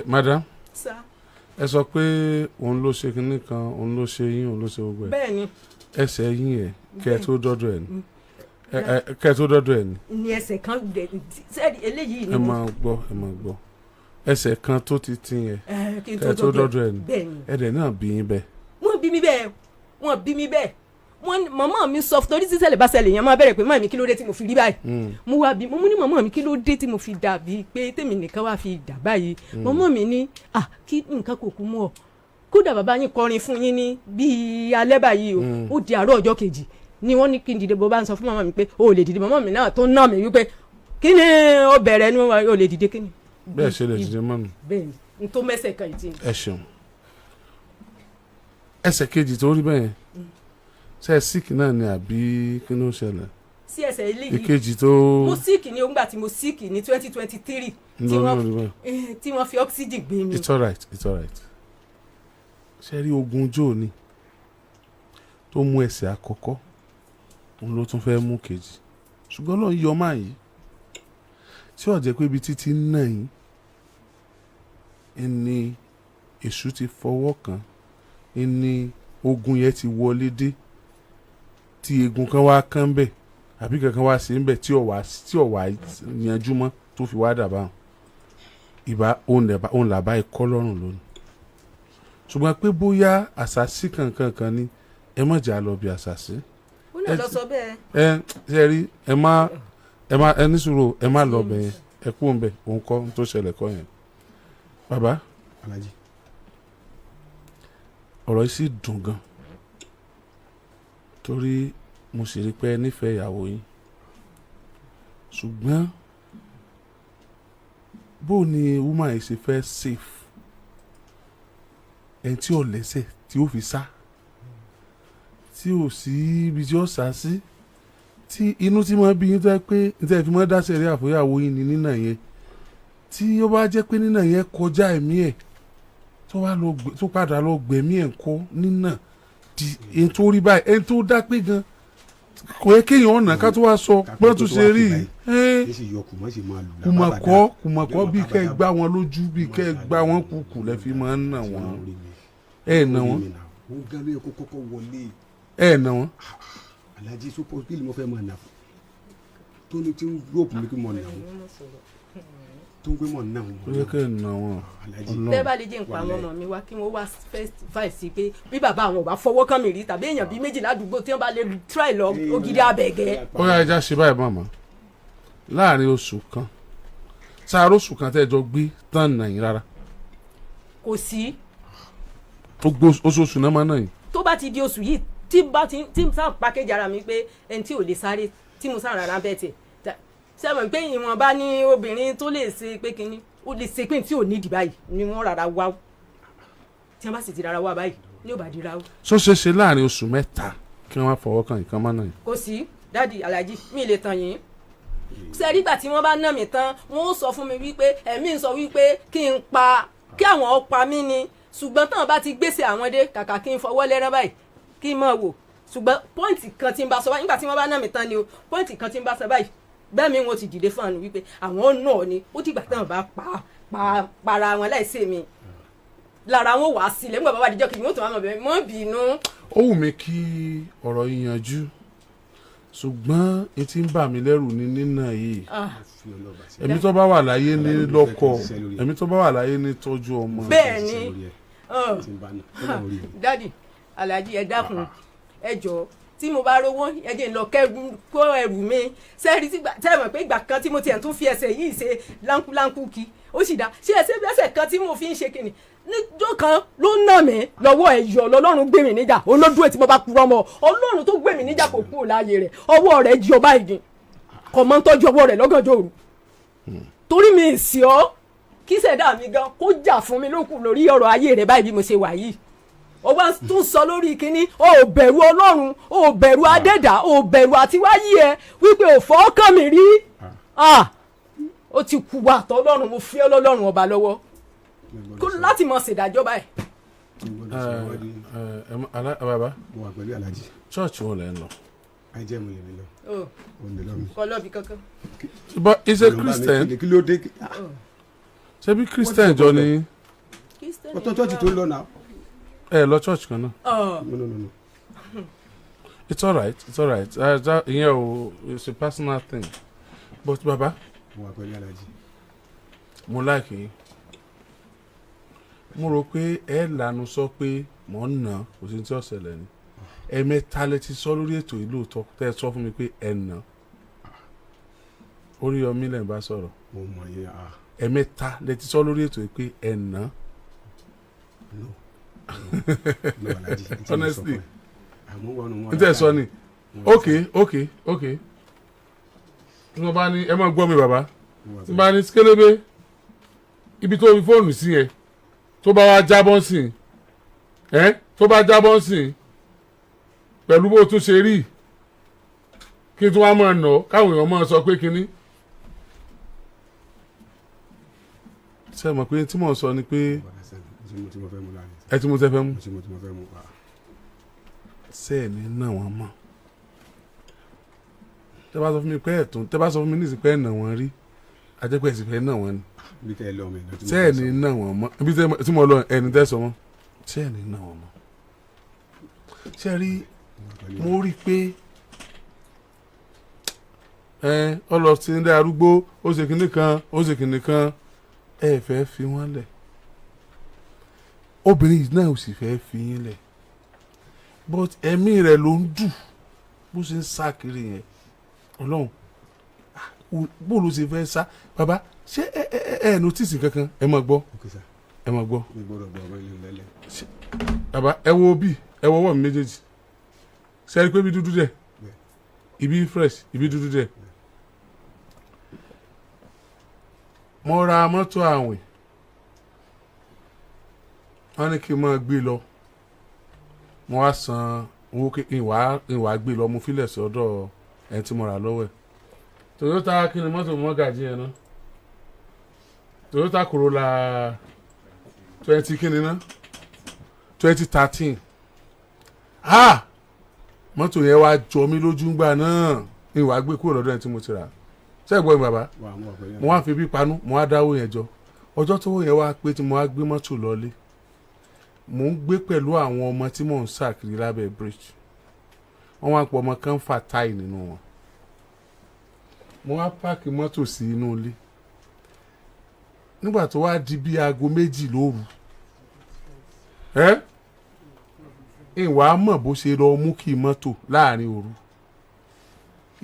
Speaker 3: madam ẹ sọ pé òun ló ṣe kinní kan òun ló ṣe yín òun ló ṣe gbogbo ẹ
Speaker 1: bẹ́ẹ̀ni
Speaker 3: ẹsẹ̀ yín ẹ kẹ́ tó dọ́dọ̀ ẹ ní kẹ́ tó dọ́dọ̀ ẹ ní.
Speaker 1: ní ẹsẹ̀ kan sẹ́ẹ̀dì eléyìí ni
Speaker 3: ẹ máa gbọ́ ẹsẹ̀ kan tó ti tin yẹn kẹ́ tó dọ́dọ̀ ẹ ní ẹ̀dẹ̀ náà bí yín bẹ́ẹ̀.
Speaker 1: wọ́n bí mi bẹ́ẹ̀ màmá mi sọ torí tí ṣẹlẹ̀ bá ṣẹlẹ̀ yẹn máa bẹ̀rẹ̀ pé màmá mi kí ló dé tí mo fi rí báyìí mo wá bí mo ní màmá mi kí ló dé tí mo fi dàbí pé tèmi nìkan wá fi dà báyìí màmá mi ní kí nǹkan kò kú mọ́ ọ kódà bàbá yín kọrin fún yín ní bíi alẹ́ báyìí ó di àárọ̀ ọjọ́ kejì ni wọ́n ní kí n dìde bó bá ń sọ fún màmá mi pé o ò lè dìde màmá mi náà tó ná mi wípé kí ni ó bẹ̀rẹ̀ ni o lè dìde kí ni.
Speaker 3: bẹ́ẹ̀ ṣe lè dìde mọ́ mi.
Speaker 1: bẹ́ẹ̀ ni n tó mẹ́sẹ̀ kan yìí ti.
Speaker 3: ẹ ṣeun ẹsẹ̀ kejì tó rí bẹ́ẹ̀ ṣe síìkì náà ni àbí kí ló ń ṣẹlẹ̀.
Speaker 1: sí ẹsẹ̀ ilé yìí
Speaker 3: ìkejì tó.
Speaker 1: mo síìkì ní ògbà tí mo síìkì ní 2023 tí wọ́n fi oxygen gbé mi.
Speaker 3: it's alright ṣe rí ogun ojú òní tó mú ẹsẹ̀ àkọ́kọ́ òun ló tún fẹ́ mú kejì ṣùgbọ́n náà yọ máa yìí tí ó jẹ́ pé ibi títí náà yìí ẹni èṣù ti fọwọ́ kàn ẹni ogun yẹn ti wọlé dé tí egun kan wá kán bẹ̀ àbí kankan wá sí bẹ̀ tí ọ̀wá yanjú mọ́ tó fi wá dàbà ìbá òun làbá ikọ́ lọ́rùn lónìí ṣùgbọ́n pé bóyá àṣàṣì kankan ni ẹ má jà lọ bí àṣàṣì.
Speaker 1: ó náà lọ sọ bẹ́ẹ̀.
Speaker 3: ẹ ṣe rí ẹ ní sùúrù ẹ má lọ bẹ̀ yẹn ẹ kú ń bẹ̀ òun kọ́ tó ṣẹlẹ̀ kọ́ yẹn. bàbá
Speaker 4: Alhaji
Speaker 3: ọ̀rọ̀ yìí sì dùn gan torí mo sì rí pé ẹ nífẹ̀ẹ́ ìyàwó yín ṣùgbọ́n bó ni woman yìí ṣe fẹ́ safe ẹni tí ò lẹ́sẹ̀ tí ó fi sá tí ò sí ibi tí ó sá sí tí inú tí mo bí yín tó yẹ pé níta ìfi mọ́ dáṣẹ́ rí àfọyàwó yín ní nínà yẹn tí ó bá jẹ́ pé nínà yẹn kọjá ẹ̀mí ẹ̀ tó padà lọ gbẹ̀mí ẹ̀ kọ́ nínà di ẹni tó rí báyìí ẹni tó dá pé gan kò yẹ kéèyàn ọ̀nà ká tó wá sọ bọ́n tún ṣe rí kùmọ̀kọ́ bí kẹ́ ẹ gbá wọn lójú bí kẹ́ ẹ gbá wọn kùkù lẹ́ fi máa ń nà wọ́n ẹ̀ nà wọ́n ẹ̀ nà wọ́n.
Speaker 4: Alhaji sọpọ kí ni mo fẹ́ máa nà fún tó ní tí ń rọ́ọ̀pù mi kí mo nà wọ́n tó ń gbé mọ̀ nà wọ́n.
Speaker 3: ó yẹ kẹ́ ẹ̀ nà wọ́n.
Speaker 1: tẹ́ bá lè jẹ́ nǹkan àwọn ọmọ mi wá kí wọ́n wá fàì sí pé bí bàbá àwọn ò bá fọwọ́ kàn mí rí tàbí èèyàn bíi méjì ládùúgbò tí wọ́n bá lè try lọ ògidì abẹ́gẹ́.
Speaker 3: ó yá ẹja ṣe báyìí màmá láàrin oṣù kan sáà oṣù kan tẹ́ jọ gbé tán nà yín rárá.
Speaker 1: kò sí.
Speaker 3: oṣooṣù náà máa nà yín.
Speaker 1: tó bá ti di oṣù yìí tí sáà pàkéjì ara mi pé ẹni tí ò lè sáré tí mo sáà rárá bẹ́ẹ̀ tẹ̀ sẹ́wọ̀n pé ìwọ̀n bá ní obìnrin tó lè ṣe pé kínní ó lè ṣe pé tí ò nídìí báyìí ni wọ́n rárá wá tí wọ́n bá sì ti rárá wá báyìí ní ò bá di ra ó.
Speaker 3: sọ ṣe ṣe láàrin oṣù mẹ́ta kí wọ́n fọwọ́ kan ìkan mọ́ náà.
Speaker 1: kò sí dáàdi Alhaji mi lè tàn yín ṣe nígbà tí wọ́n bá ná mi tán wọ́n ó sọ fún mi wípé ẹ̀mí ń sọ wípé kí àwọn ó pa mí ni ṣùgbọ́n tán bá ti gbèsè àwọn dé kàkà kí n fọwọ́ lẹ́rán báyìí kí n máa wò ṣùgbọ́n pọ́ìntì kan tí ń bá sọ báyìí nígbà tí wọ́n bá ná mi tán ni o pọ́ìntì kan tí ń bá sọ báyìí bẹ́ẹ̀ mi wọn ti dìde fún àánú wípé àwọn náà ni ó dìgbà tí wọn bá para wọn láìsí mi lára wọn wà sílẹ̀ nígbà bàbá àdìjọ́ kejì wọ́n tó máa bẹ̀rẹ̀ mọ́ bínú.
Speaker 3: ó wù mí kí ọ̀rọ̀ yìí yanjú ṣùgbọ́n etí ń bà mí lẹ́rù ní nínà yìí ẹ̀mí tó bá wà láyé ní lọ́kọ ẹ̀mí tó bá wà láyé ní tọ́jú ọmọ.
Speaker 1: bẹ́ẹ̀ ni dádì Alhaji ẹ dákun ẹ jọ̀ọ́ tí mo bá rówó ẹ jẹ́ n lọ kó ẹrù mi sẹ́ẹ̀rì tẹ́ mọ̀ pé ìgbà kan tí mo tiẹ̀ tún fi ẹsẹ̀ yìí ṣe láńkúláńkú kí ó sì dá ṣé ẹsẹ̀ kan tí mo fi ń ṣe kìnnì níjọ́ kan ló nà mí lọ́wọ́ ẹ̀ yọ lọ́lọ́run gbé mi níjà olódùn tí mo bá purọ́ mọ́ ọlọ́run tó gbé mi níjà kò kúrò láàyè rẹ̀ ọwọ́ rẹ̀ jí ọba ìdìn kò mọ́ ń tọ́jú ọwọ́ rẹ̀ lọ́gànjọ́ òru torí mi ì sí ọ kí ṣẹ̀dá mi gan kó jà fún mi lókun lórí ọ̀rọ̀ ayé rẹ̀ báyìí bí mo ṣe wà yìí ó wá tún sọ lórí kínní ó bẹ̀rù ọlọ́run ó bẹ̀rù adẹ́dà ó bẹ̀rù àtiwáyé ẹ wípé ò fọ́ kàn mí rí ó ti kú wa tọ́lọ́run mo fi ọlọ́run ọba lọ́wọ́ kó láti mọ̀ ṣèdájọ́ báyìí.
Speaker 3: bàbá
Speaker 4: mo wà pẹ̀lú Alhaji.
Speaker 3: church wo lẹ́ ń lọ.
Speaker 4: ajẹ́ mo lè mi lọ.
Speaker 1: kọ́ lọ́ọ̀bì kankan.
Speaker 3: but is a Christian.
Speaker 4: kí ló dé.
Speaker 3: ṣé bí Christian jọ ni.
Speaker 4: ọ̀tọ̀ church tó ń lọ náà.
Speaker 3: ẹ lọ church kan náà.
Speaker 4: no.
Speaker 3: it's alright ìyẹn o it's a personal thing but baba
Speaker 4: mo wà pẹ̀lú Alhaji.
Speaker 3: mo like yín mo rò pé ẹ lànà sọ pé mò ń nà kò sí tí ó ṣẹlẹ̀ ni ẹ̀mẹ́ta lẹ ti sọ lórí ètò yìí lóòótọ́ tẹ́ ẹ sọ fún mi pé ẹ nà Oriyomi lẹ́ ń bá sọ̀rọ̀
Speaker 4: mo mọ̀ yẹ
Speaker 3: ẹ̀mẹ́ta lẹ ti sọ lórí ètò yìí pé ẹ nà.
Speaker 4: no Alhaji
Speaker 3: honestly n tẹ́ ẹ sọ ni ok tí wọ́n bá ní ẹ máa gbọ́ mi bàbá tí wọ́n bá ní sikélébé ibi tó fi fóònù sí yẹn tó bá wá jábọ́ sí tó bá jábọ́ sí pẹ̀lú bó tún ṣe rí kí n tún wá máa nà káwọn èèyàn máa sọ pé kínní. ṣé ẹ mọ̀ pé tí mò ń sọ ni pé ẹ tí mo tẹ́ fẹ́ mú ṣé ẹ̀ ní náà wọ́n mọ̀ tẹ́ bá sọ fún mi pé ẹ̀tún tẹ́ bá sọ fún mi nísìsiyìí pé ẹ̀ nà wọ́n rí ajẹ́pẹ́ ẹ̀sìn fẹ́ náà wọ́n ni ṣé ẹ̀ ní náà wọ́n mọ̀ ibi tí mo lọ ẹni tẹ́ sọ wọ́n ṣé ẹ̀ ní náà wọ́n mọ̀ ṣé rí mo rí pé ọlọ sí ilé arúgbó ó ṣe kinní kan ẹ fẹ́ fi wọ́n lẹ̀ obìnrin yìí náà ò sì fẹ́ fi yín lẹ̀ but ẹ̀mí rẹ̀ ló ń dù bó ṣe ń sá kiri yẹn ọlọ́run bó ló ṣe fẹ́ sá bàbá ṣé ẹ nọ́tìsì kankan ẹ máa gbọ́ bàbá ẹ wo bí ẹ wọ ọwọ́ mi méjèèjì ṣe é pé ibi dúdú dẹ̀ ibi fresh ibi dúdú dẹ̀ mo ra mọ́tò àwìn wọ́n ní kí n máa gbé lọ mo wá san owó ìwà gbé lọ mo filẹ̀ sí ọ̀dọ̀ ẹni tí mo rà lọ́wọ́ ẹ̀ Toyota kí ni mọ́tò mọ́ gàjí yẹn ná Toyota Corolla 20 kí ni ná 2013 mọ́tò yẹn wá jọ mí lójú ńgbà náà ìwà gbé kúrò lọ́dọ̀ ẹni tí mo ti rà ṣé ẹ̀gbọ́n mi bàbá mo wá fi bí panú mo wá dáwó yẹn jọ ọjọ́ tó yẹn wá pé tí mo wá gbé mọ́tò lọ́lé mò ń gbé pẹ̀lú àwọn ọmọ tí mò ń sàkiri lábẹ́ bridge wọ́n wá pọ̀ ọmọ kan fà táì nínú wọn mo wá páàkì mọ́tò sí inú ilé nígbà tó wá di bí aago 2 lóru ìwà mọ̀ bó ṣe lọ mú kí mọ́tò láàrin òru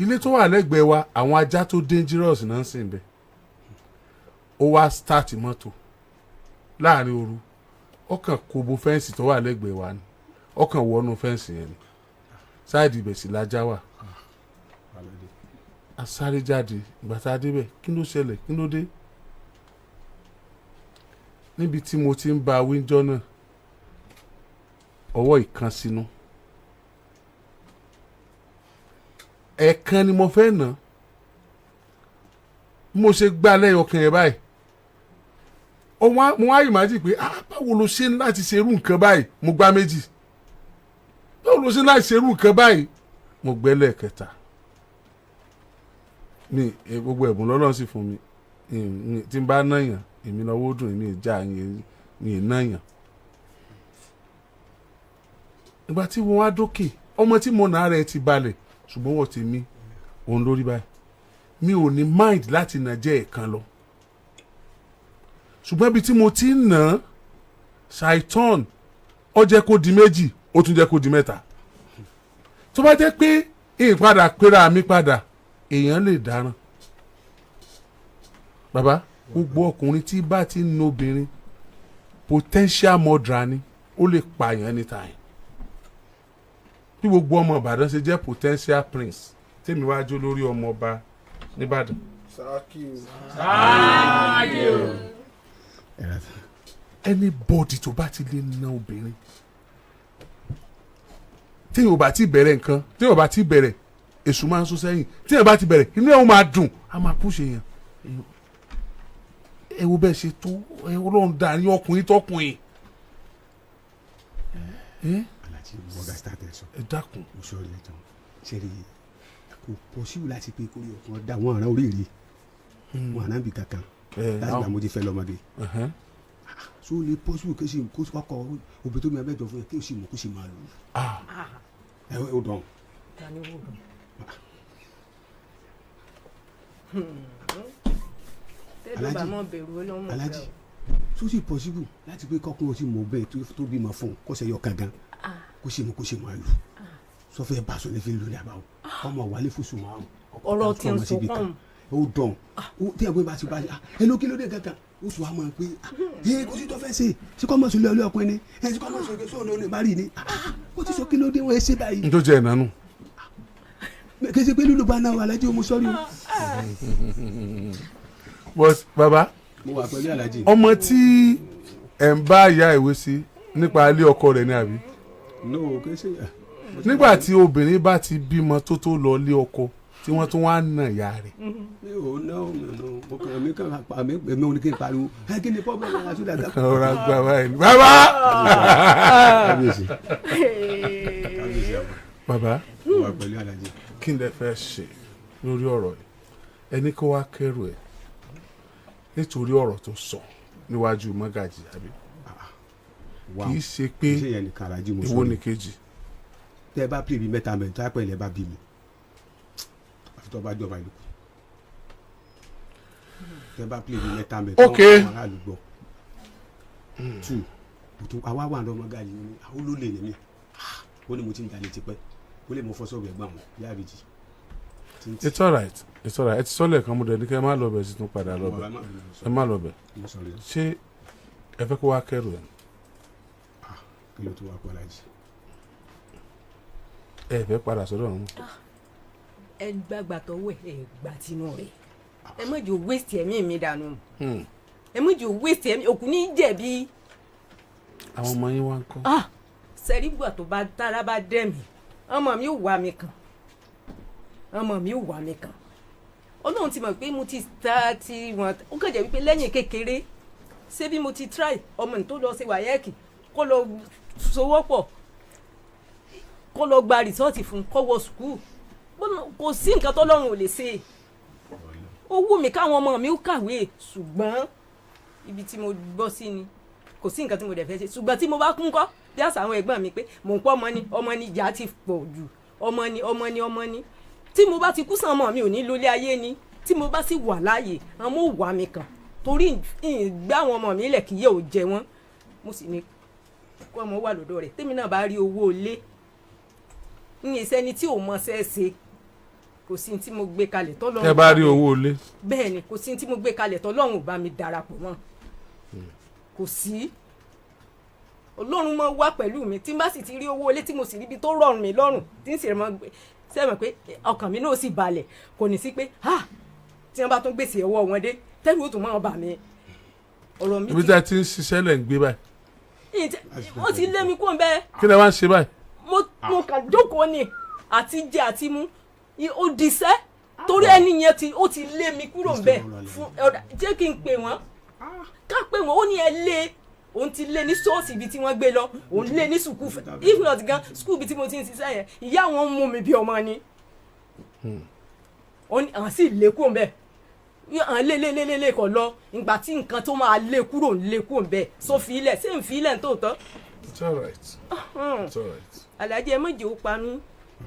Speaker 3: ilé tó wà lẹ́gbẹ̀ẹ́ wa àwọn ajá tó dangerous náà ń sìn bẹ́ẹ̀ ó wá start mọ́tò láàrin òru ọkàn kòbó fẹ́ǹsì tó wà lẹ́gbẹ̀ẹ́ wa ni ọkàn wọnú fẹ́ǹsì yẹn ni sáàdì ibẹ̀ sì lájá wà a sáré jáde ìgbà tá a débẹ̀ kí ló ṣẹlẹ̀ kí ló dé níbi tí mo ti ń ba wíńjọ́ náà ọwọ́ ìkan sínú ẹ̀ẹ̀kan ni mo fẹ́ nà mo ṣe gbá lẹ́yọ̀kan yẹn báyìí mo wá ìmájì pé báwo ló ṣe láti ṣerú nǹkan báyìí mo gbá méjì báwo ló ṣe láti ṣerú nǹkan báyìí mo gbẹ́ lẹ́ẹ̀kẹta mi gbogbo ẹ̀bùn lọ́lọ́run sì fún mi tí n bá náyàn èmi náà owó dùn èmi ìjà mi ì náyàn ìgbà tí wọ́n wá dókè ọmọ tí mo nà rẹ̀ ti balẹ̀ ṣùgbọ́n wọ́n ti mí òun lórí báyìí mi ò ní mind láti nà jẹ́ ẹ̀kan lọ ṣùgbọ́n ibi tí mo ti ń nà ṣàìtàn ó jẹ́ kó di méjì ó tún jẹ́ kó di mẹ́ta tó bá jẹ́ pé ìpadà pera mi padà èèyàn lè dáràn bàbá gbogbo ọkùnrin tí bá ti ń na obìnrin potential murderer ni ó lè pààyàn anytime bí gbogbo ọmọ Ìbàdàn ṣe jẹ́ potential prince tèmi wá jó lórí ọmọ ọba nìbàdàn. anybody tó bá ti lè na obìnrin tí yóò bá ti bẹ̀rẹ̀ nǹkan tí yóò bá ti bẹ̀rẹ̀ èṣù máa ń sún sẹ́yìn tí yóò bá ti bẹ̀rẹ̀ inú ẹ̀ ó máa dùn á máa púṣe yẹn ẹ wo bẹ́ẹ̀ ṣe tó ẹ Ọlọ́run darí ọkùnrin tọkùnrin.
Speaker 4: Alhaji mọ̀gá start ẹ̀ sọ.
Speaker 3: ẹ dákun.
Speaker 4: mo sọ ọ́ lẹ́tọ̀ ṣe rí kò pọ̀síwò láti pé kórè ọkùnrin dá wọn àrà oríire wọn àná bì kankan láti gbà mo ti fẹ́ lọ́mọdé so lè pọ̀síwò kí n kó ọkọ̀ òbí tó mi abẹ́jọ fún yẹ kí o sì mú kó sì máa lò ẹ ó dán. Alhaji so sì pọ̀síwò láti pé kọ́kùnrin sì mọ̀ bẹ́ẹ̀ tó bímọ fún kọ́sẹ̀ yọ kankan kó sì mú kó sì máa lò sọfẹ baso ne fi lórí àbáwò ọmọ wálé fúnṣu máa
Speaker 1: ọ̀rọ̀ tí ń sọ kàn
Speaker 4: ó dán tí ẹgbẹ́ bá ti bá ẹ ló kí ló dé kankan ó sọ àmọ́ pé ẹ kò sí tó fẹ́ ṣe sí kọ́ mọ̀ sí lọ́ọ́ ọkùnrin ni ẹ sí kọ́ mọ̀ sí ọ̀nà ọ̀nà ìbárì ni ó ti sọ kí ló dé wọ́n ẹ ṣe báyìí.
Speaker 3: n tó jẹ ìnánu.
Speaker 4: kèsì pé Lulu bá náà wà Alhaji ọmọ sọ́rí o.
Speaker 3: but baba
Speaker 4: mo wà pẹ̀lú Alhaji.
Speaker 3: ọmọ tí ẹ̀ ń bá ìyá ìwé sí nípa ilé ọkọ rẹ̀ ní àbí.
Speaker 4: no kèsì
Speaker 3: nígbà tí obìnrin bá ti bímọ tó lọ lé ọkọ tí wọ́n tún wá nà ìyá rẹ̀.
Speaker 4: mi ò ná mo kàn mí kàn pa mí èmi ò ní kí n pariwo ẹ kí ni pọ́blẹ́mù yẹn àti ìdàgbà.
Speaker 3: ọ̀rọ̀ àgbà báyìí ni bàbá. bàbá
Speaker 4: mo wà pẹ̀lú Alhaji.
Speaker 3: kí n lè fẹ́ ṣe lórí ọ̀rọ̀ yìí ẹni kó wá kẹ́rù ẹ̀ nítorí ọ̀rọ̀ tó sọ níwájú mọ́gàjì àbí kì í ṣe pé ìwọ ni kejì.
Speaker 4: tẹ bá pè mí mẹ́ta mẹ́ta tó àpẹẹrẹ bá bí mi àfi tó bá jọba ìlú kù tẹ bá pè mí mẹ́ta mẹ́ta
Speaker 3: ok
Speaker 4: wọn aráàlú gbọ́ two àwa wà lọ́mọ gàlí ni àwọn olólè ni mi ó ní mo ti ń dalẹ̀ tipẹ́ ó lè mọ fọ́sọ̀rọ̀ ẹ̀gbọ́n àwọn bí àbíjì.
Speaker 3: it's alright ẹ ti sọ́lẹ̀ kan mo dẹ̀ ní kẹ́ ẹ má lọ bẹ̀ sí tún padà lọ bẹ̀ ẹ má lọ bẹ̀ ṣé ẹ fẹ́ kó wá kẹ́rù ẹ̀.
Speaker 4: kí ló tó wá pọ̀ Alhaji.
Speaker 3: ẹ fẹ́ padà sọ́dọ̀ ọ̀hún.
Speaker 1: ẹ gbàgbà tọwọ́ ẹ gbà tinú rẹ ẹ má jò waste ẹ̀mí mi dànù ẹ má jò waste ẹ̀mí òkú ní jẹ̀bi.
Speaker 3: àwọn ọmọ yín wá ń kọ́.
Speaker 1: sẹ́rígbà tó bá tára bá dẹ̀ mí ọmọ mi ò wá mi kàn ọmọ mi ò wá mi kàn Ọlọ́run ti mọ̀ pé mo ti ta ti wọn ó kàn jẹ́ wípé lẹ́yìn kékeré ṣé bí mo ti try ọmọ ní tó lọ ṣe wáyẹ́ẹ̀kì kó lọ sowọ́pọ̀ kó lọ gba rìsọ́ọ̀tì fún kó wọ sùkúù kò sí nǹkan tọ́lọ́run ò lè ṣe ó wù mí káwọn ọmọ mi ó kàwé ṣùgbọ́n ibi tí mo bọ́ sí ni kò sí nǹkan tí mo dẹ̀ fẹ́ ṣe ṣùgbọ́n tí mo bá kún kọ́ bí àṣà àwọn ẹ̀gbọ́n mi pé mò ń pọ́ ọmọ ni ìjà ti pọ̀ jù ọmọ ni tí mo bá ti kú sàn ọmọ mi ò ní lólé ayé ni tí mo bá sì wà láàyè àwọn ò wà mí kàn torí ìgbà àwọn ọmọ mi lẹ̀ kí yẹ ò jẹ wọ́n mo sì ní kó ọmọ wà lọ́dọ̀ rẹ̀ tèmi náà bá rí owó ilé ń yẹ sẹ́ni tí ò mọ sẹ́ẹ̀sẹ̀ kò sí tí mo gbé kalẹ̀ tọ́lọ́run.
Speaker 3: ẹ bá rí owó ilé.
Speaker 1: bẹ́ẹ̀ ni kò sí tí mo gbé kalẹ̀ tọ́lọ́run ò bá mi darapọ̀ mọ́ kò sí Ọlọ́run máa wá pẹ̀lú mi tí n bá sì ti rí owó ilé tí mo sì rí ibi tó rọrùn mi lọ́rùn tí n sì mọ sẹ́wọ̀n pé ọkàn mi náà sì balẹ̀ kò ní sí pé tí wọ́n bá tún gbèsè ọwọ́ wọn dé tẹ́lú òtún máa bà mí ọ̀rọ̀ mi.
Speaker 3: ibi tí a ti ń ṣiṣẹ́ lẹ̀ ń gbé báyìí.
Speaker 1: wọ́n ti lé mi kúrò bẹ́ẹ̀.
Speaker 3: kí lẹ wá ń ṣe báyìí.
Speaker 1: mo kàn jókòó ni àti jẹ àti mu ó diṣẹ́ torí ẹni yẹn ó ti lé mi kúrò bẹ́ẹ̀ fún jẹ́ kí n pè wọ́n ká pè wọ́n ó ní ẹ lé òun ti lé ní ṣọ́ọ̀ṣì ibi tí wọ́n gbé lọ òun lé ní sùkúù if not gan sùkúù ibi tí mo ti ń ṣiṣẹ́ yẹn ìyá wọn mú mi bí ọmọ ni àwọn sì lé kúrò bẹ́ẹ̀ àwọn lé kọ̀ lọ ìgbà tí nǹkan tó máa lé kúrò bẹ́ẹ̀ so fi ilẹ̀ ṣé n fi ilẹ̀ tó tọ́
Speaker 3: it's alright. It's alright.
Speaker 1: Alhaji ẹ méje ó pa mí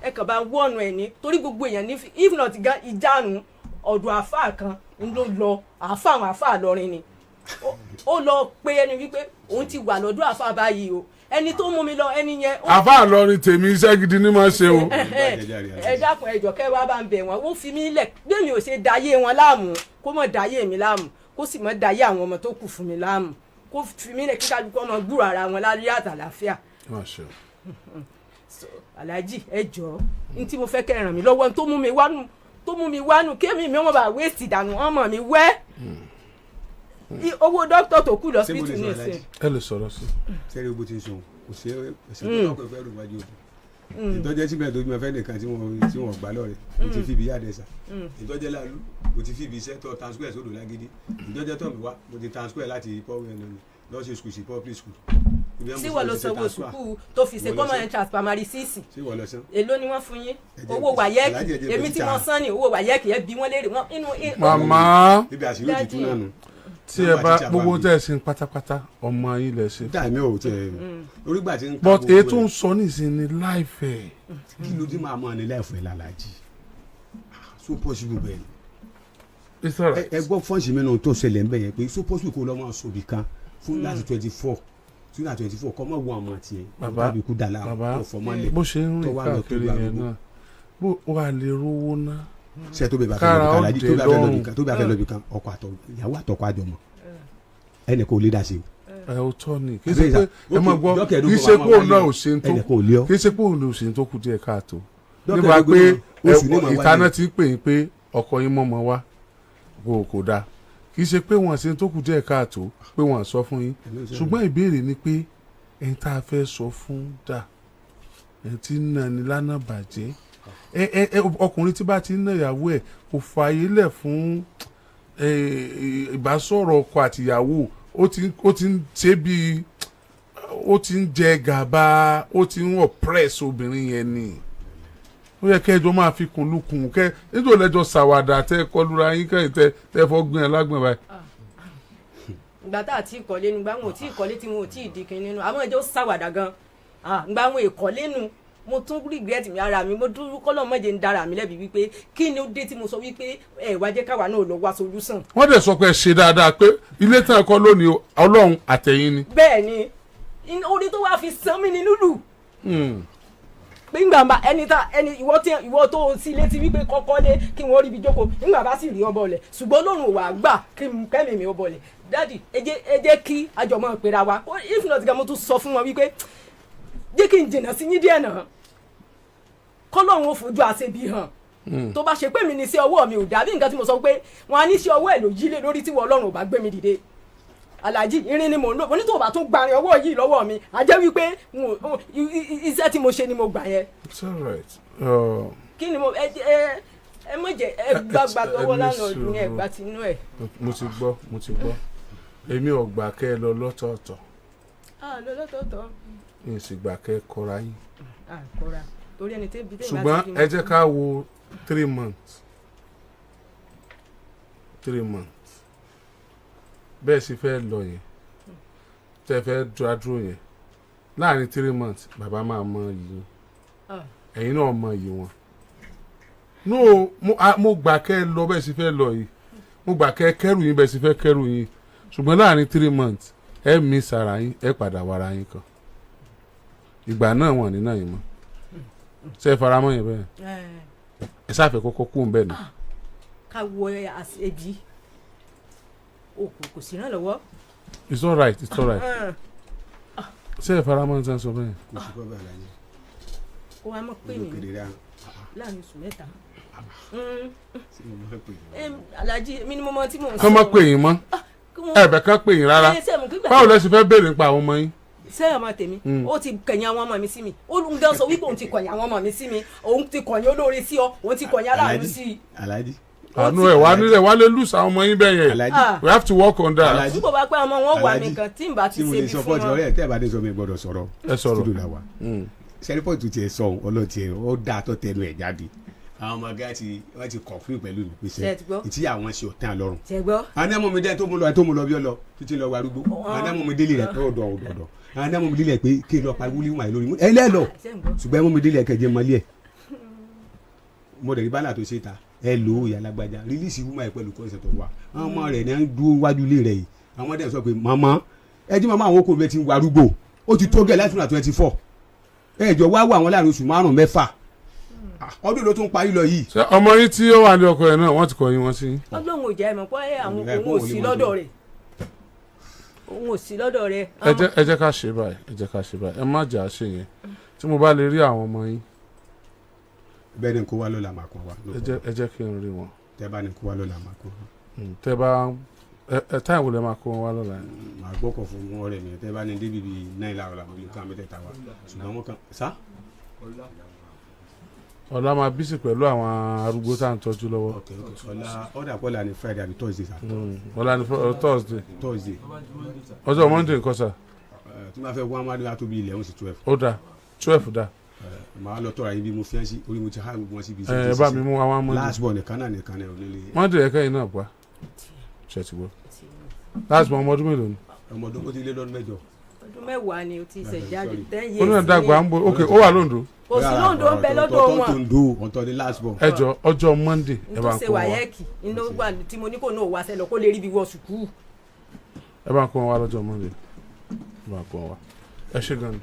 Speaker 1: ẹ kàn bá wọ́ọ̀nù ẹ̀ ní torí gbogbo èèyàn ní if not ìjánu ọ̀dọ̀ àáfàá kan ń ló lọ àwọn àáfàá lọrin ni ó lọ pé ẹni wípé òun ti wà lọ́dọ̀ àáfàá báyìí o ẹni tó mú mi lọ ẹni yẹn.
Speaker 3: àáfàá lọrin tèmi iṣẹ́ gidi ni máa ṣe o.
Speaker 1: ẹ dákun ẹ jọ̀ọ́ kẹ́ wá bá ń bẹ̀ wọ́n ó fi mí lẹ̀ bí mi ò ṣe dayé wọn láàmú kó mọ̀ dayé mi láàmú kó sì mọ̀ dayé àwọn ọmọ tó kù fún mi láàmú kó fi mí lẹ̀ kí kálukú ọmọ gbúrò ara wọn lárí àtàlàáfíà. Alhaji ẹ jọ̀ọ́ ní tí mo fẹ́ kẹ́ ràn mí lọ́wọ́ tó mú mi wánu kémi mi ọmọ bá wéèsì dànù ọmọ mi wẹ́ owó dókítà tó kù lọ síbítù ní ìsìn.
Speaker 3: ẹ lè sọ̀rọ̀ sí.
Speaker 4: sẹ́rí owó ti ń sùn kò sí ẹsẹ̀ tó lọ́kọ̀ fẹ́ rò wájú òdu ìtọ́jẹ́ síbẹ̀ tó gbìmọ̀ fẹ́ nìkan tí wọ́n gbà lọ́rẹ̀ mo ti fi ibi yá dẹ́sà ìtọ́jẹ́ láàlú mo ti fi ibi iṣẹ́ tó transfer sódò lágídí ìtọ́jẹ́ tó mi wá mo ti transfer láti pọ́wé ẹ̀nà ni lọ́sẹ̀ school sí public school.
Speaker 1: sí wọ́n lọ sanwó sùkúù tó fi ṣe common entrance primary 6 èló ni wọ́n fún yín owó wàyẹ́ẹ̀kì èmi tí wọ́n san ni owó wàyẹ́ẹ̀kì ẹ bí wọ́n léèrè wọn inú.
Speaker 3: màmá
Speaker 4: ibi àṣírí òjì tún náà nù.
Speaker 3: tí ẹ bá gbogbo tẹ ẹ sin pátápátá ọmọ yín lẹ ṣe.
Speaker 4: dáàmì ò tẹ orígbà tí ń
Speaker 3: but èyí tó ń sọ nísìnyí ní láìfẹ́.
Speaker 4: kí ló dé máa mọ ní láìfẹ́ lálàjì so possible bẹ́ẹ̀ ni. ẹ gbọ́ fọ́ǹsì mi náà tó ṣẹlẹ̀ ń bẹ̀ yẹn pé so possible kó lọ́ máa sọ ibì kan fún láti 24 kọ́ mọ̀ wọ ọmọ tiẹ̀
Speaker 3: bàbá bó ṣe ń rìn káàkiri yẹn náà bó wà lè rówó ná.
Speaker 4: ṣe tó bẹ bá fẹ́ lọ́bì kan ọkọ àtọ ìyàwó àtọkọ àjọmọ ẹnì kò lè dá sí.
Speaker 3: ẹ ò tọ́ ni kì í ṣe pé ẹ máa gbọ́ kì í ṣe pé òun náà ò ṣe ń tó kì í ṣe pé òun náà ò ṣe ń tó kù díẹ̀ káàtó nípa pé ìtaná ti ń pè yín pé ọkọ yín mọ́mọ́ wá kò dáa kì í ṣe pé wọ́n ṣe ń tó kù díẹ̀ káàtó pé wọ́n sọ fún yín ṣùgbọ́n ìbéèrè ni pé ẹni tá a fẹ́ sọ fún dà ẹni tí ń nà ní lánàá bàjẹ́ ọkùnrin tí bá ti ń nà ìyàwó ẹ̀ kò fààyè lẹ̀ fún ìbásọ̀rọ̀ ọkọ àtìyàwó ó ti ń ṣe bí ó ti ń jẹ gàba ó ti ń oppress obìnrin yẹn ni ó yẹ kẹjọ máa fi kùn lukùn kẹ nítorí lẹjọ sàwádà tẹ kọlura yín kẹyìn tẹ fọ gbìn ẹ lágbọn báyìí.
Speaker 1: ìgbà tá a ti kọ́lé nu gbà wọn ò tí ì kọ́lé tí wọn ò tí ì di kinní nu àwọn ẹjọ́ sàwádà gan gbà wọn èkọ́lé nu mo tún regret mi ara mi mo dúró kọ́lọ́ mọ́jẹ ń dára mi lẹ́bi wípé kí ni ó dé tí mo sọ wípé ẹ wá jẹ́ káwa náà lọ wá solution.
Speaker 3: wọ́n dẹ̀ sọ pé ṣe dáadáa pé ilé tán ẹ̀kọ́ lónìí ọlọ́run àtẹ̀yìn ni.
Speaker 1: bẹ́ẹ̀ ni orí tó wá fi san mí ní Lulu. pé ńgbà bá ẹni ìwọ tó sí létí wípé kọ́kọ́ lé kí wọ́n rí ibi jókòó ńgbà bá sì rí ọbọ̀ lẹ̀ ṣùgbọ́n lọ́rùn wà gbà kẹ́mi mi ọbọ̀ lẹ̀ dáàdì ẹ jẹ́ kí àjọmọ́ pera wa if not gan mo tún sọ fún wọn wípé jẹ́ kí n jìnnà sí yín díẹ̀ náà kọ́lọ́run ó fojú àṣebí hàn tó bá ṣe pé mi ní sí ọwọ́ mi ò dàbí nǹkan tí mo sọ pé wọn á ní sí ọwọ́ ẹ̀ ló yí lé lórí tí wọ́n Ọlọ́run ò bá gbé mi dìde Alhaji irin ni mò ń lò mo ní tó bá tún gbarin ọwọ́ yìí lọ́wọ́ mi á jẹ́ wípé iṣẹ́ tí mo ṣe ni mo gbà yẹn.
Speaker 3: It's all right.
Speaker 1: kí ni mo ẹ mọ̀ jẹ́ ẹ gbàgbà tọwọ́ lánàá ọdún ní ẹ̀gbá tinú ẹ̀.
Speaker 3: mo ti gbọ́ èmi ò gbà kẹ́ ẹ lọ lọ́tọ̀ọ̀tọ̀.
Speaker 1: lọ lọ́tọ̀ọ̀tọ̀.
Speaker 3: n sì gbà kẹ́ ẹ kọra yín.
Speaker 1: kọra torí ẹni tẹ́bi tẹ́bi
Speaker 3: ṣùgbọ́n ẹ jẹ́ ká wo 3 months bẹ́ẹ̀ sì fẹ́ lọ yẹn tẹ́ fẹ́ dúró yẹn láàrin 3 months bàbá máa mọ yìí ẹ̀yin náà mọ yìí wọn. no mo gbà kẹ́ ẹ lọ bẹ́ẹ̀ sì fẹ́ lọ yìí mo gbà kẹ́ ẹ kẹ́rù yín bẹ́ẹ̀ sì fẹ́ kẹ́rù yín ṣùgbọ́n láàrin 3 months ẹ mí sara yín ẹ padà wàrà yín kan ìgbà náà wọ̀n nínú yìí mọ́ ṣe é faramọ́ yẹn bẹ́ẹ̀ ẹ sáfẹ́ kọ́kọ́ kú bẹ́ẹ̀ ni.
Speaker 1: ká wọ ẹbí kò sí náà lọ́wọ́.
Speaker 3: it's all right ṣe é faramọ́ ní sọ bẹ́ẹ̀.
Speaker 4: kò sí kọ́ bẹ́ẹ̀ láyé.
Speaker 1: ó wá mọ̀ pé mi láàrin oṣù mẹ́ta. Alhaji mi ni mo mọ tí mò ń sọ.
Speaker 3: kọ́ mọ́ pè yín mọ́ ẹ̀bẹ̀ kan pè yín rárá báwo lẹ ṣe fẹ́ béèrè nípa àwọn ọmọ yín.
Speaker 1: sẹ́yìn ọmọ tèmi ó ti kẹ̀yìn àwọn ọmọ mi sí mi ó lóun gan sọ wípé òun ti kọ̀yìn àwọn ọmọ mi sí mi òun ti kọ̀yìn olóore sí ọ òun ti kọ̀yìn aláàánú sí i.
Speaker 4: Alhaji.
Speaker 3: àánú ẹ̀ wá nílẹ̀ wá lé lùsà ọmọ yín bẹ́ẹ̀ yẹn we have to work on that.
Speaker 1: tí kò bá pẹ́ ọmọ wọn wà mí kan tí n bá ti ṣe bí fún wọn.
Speaker 4: tí mo lè sọ fọ́ọ̀tì ọ̀rẹ́ tẹ́ ẹ bá dé sọ mi gbọ́dọ̀ sọ̀rọ̀
Speaker 3: ẹ sọ̀rọ̀
Speaker 4: sẹ́rípọ̀tù tiẹ̀ sọ ọlọ́ọ̀tì ẹ̀ ó dáa tó tẹnu ẹ̀ jáde àwọn ọmọ ọ̀gá wọ́n ti kọ̀ fún ìpẹ̀lú mi pèsè
Speaker 1: Ṣé
Speaker 4: ìtí àwọn ṣe ọ̀tán àlọ́run.
Speaker 1: ṣẹgbọ́.
Speaker 4: àwọn ẹ̀mọ́ mi dẹ́ tó mú lọ bí ọ lọ títí lọ warúgbó àwọn ẹ̀mọ́ mi délé rẹ̀ pé ọ̀dọ̀ àwọn ẹ̀mọ́ mi délé rẹ̀ pé kí lọ pa wúlí wà lórí ẹ lẹ́lọ ṣùgbọ́n ẹ̀mọ́ mi délé rẹ̀ kẹjẹ mọ́lẹ́ ẹ̀ mo dẹ̀ rí bánà tó ṣe ta ẹ lò ó ìyá alágbájá rìlíìsì wúmọ̀ ẹ̀ pẹ̀lú kọ́ńsẹ̀tọ̀ wa àwọn ọmọ rẹ̀ náà ń dúró wájú ilé rẹ̀ yìí àwọn ọmọdé sọ pé màmá ẹ jí màmá àwọn okòó mi ti ń warúgbó ó ti tó gẹ̀ láti 24 ẹ jọ wá wà wọn láàrin oṣù 5-6 ọdún ló tún parí lọ yìí.
Speaker 3: ṣé ọmọ yín tí ó wà ní ọkọ rẹ̀ náà wọ́n ti kọ̀yìn wọn sí.
Speaker 1: ọlọ́run ò jẹ́ ẹ̀mọ́ pé àwọn òun ò sí lọ́dọ̀ rẹ̀ òun ò sí lọ́dọ̀ rẹ̀.
Speaker 3: ẹ jẹ́ ká ṣe báyìí ẹ má jà á ṣe yẹn tí mo bá lè rí àwọn ọmọ yín.
Speaker 4: bẹ́ẹ̀ ni kó wá lọ́la máa kó wa.
Speaker 3: ẹ jẹ́ kí n rí wọn.
Speaker 4: tẹ́ bá ní kó wá lọ́la máa kó wa.
Speaker 3: tẹ́ bá ẹ táyà wò lẹ́ máa kó wọn wá lọ́la.
Speaker 4: màá gbọ́kọ̀ fún wọn rẹ̀ nìyẹn tẹ́ bá ní débi bíi 9 láwọn làwọn ilé kan mẹ́tẹ̀ẹ̀ta wa ṣùgbọ́n wọn kan sá.
Speaker 3: ọ̀la máa bísí pẹ̀lú àwọn arúgbó tá à ń tọ́jú lọ́wọ́.
Speaker 4: ọ̀la ọ̀dà pọ́lá ni Friday àbí Thursday sá.
Speaker 3: ọ̀la ni Thursday.
Speaker 4: ọjọ́
Speaker 3: Monday nǹkan sà.
Speaker 4: tí wọ́n fẹ́ wọ́n máa dé látóbi 11 sí 12.
Speaker 3: ó dà 12 dà.
Speaker 4: màá lọ tọ́ra yín bí mo fi ẹ́ sí orí mo ti há gbogbo wọn síbi.
Speaker 3: ẹ bá mi mú àwọn Monday.
Speaker 4: last born nìkan náà onílé.
Speaker 3: Monday ẹ̀ka yìí náà pa ṣe ti gbọ́. last born ọmọ ọdún mélòó ni.
Speaker 4: ọmọ ọdún ó ti lé lọ́dún 8.
Speaker 1: ọdún 10 ni o ti ṣẹ̀ jáde 10 years.
Speaker 3: ó náà dàgbà ń bọ̀ ok ó wà lóńdó.
Speaker 1: kò sí lóńdó ń bẹ lọ́dọ̀ wọn.
Speaker 4: ọ̀tọ̀ ni last born.
Speaker 3: ẹ jọ ọjọ́ Monday ẹ bá ń
Speaker 1: nítorí
Speaker 3: kó wọn wá.
Speaker 1: wáyẹ́ẹ̀kì inú wà tí mo ní kò náà wá sẹ́lọ̀ kó lè rí bí wọ́n sùkúù.
Speaker 3: ẹ bá ń kó wọn wá lọ́jọ́ Monday ẹ bá ń kó wọn wá ẹ ṣé gan ni.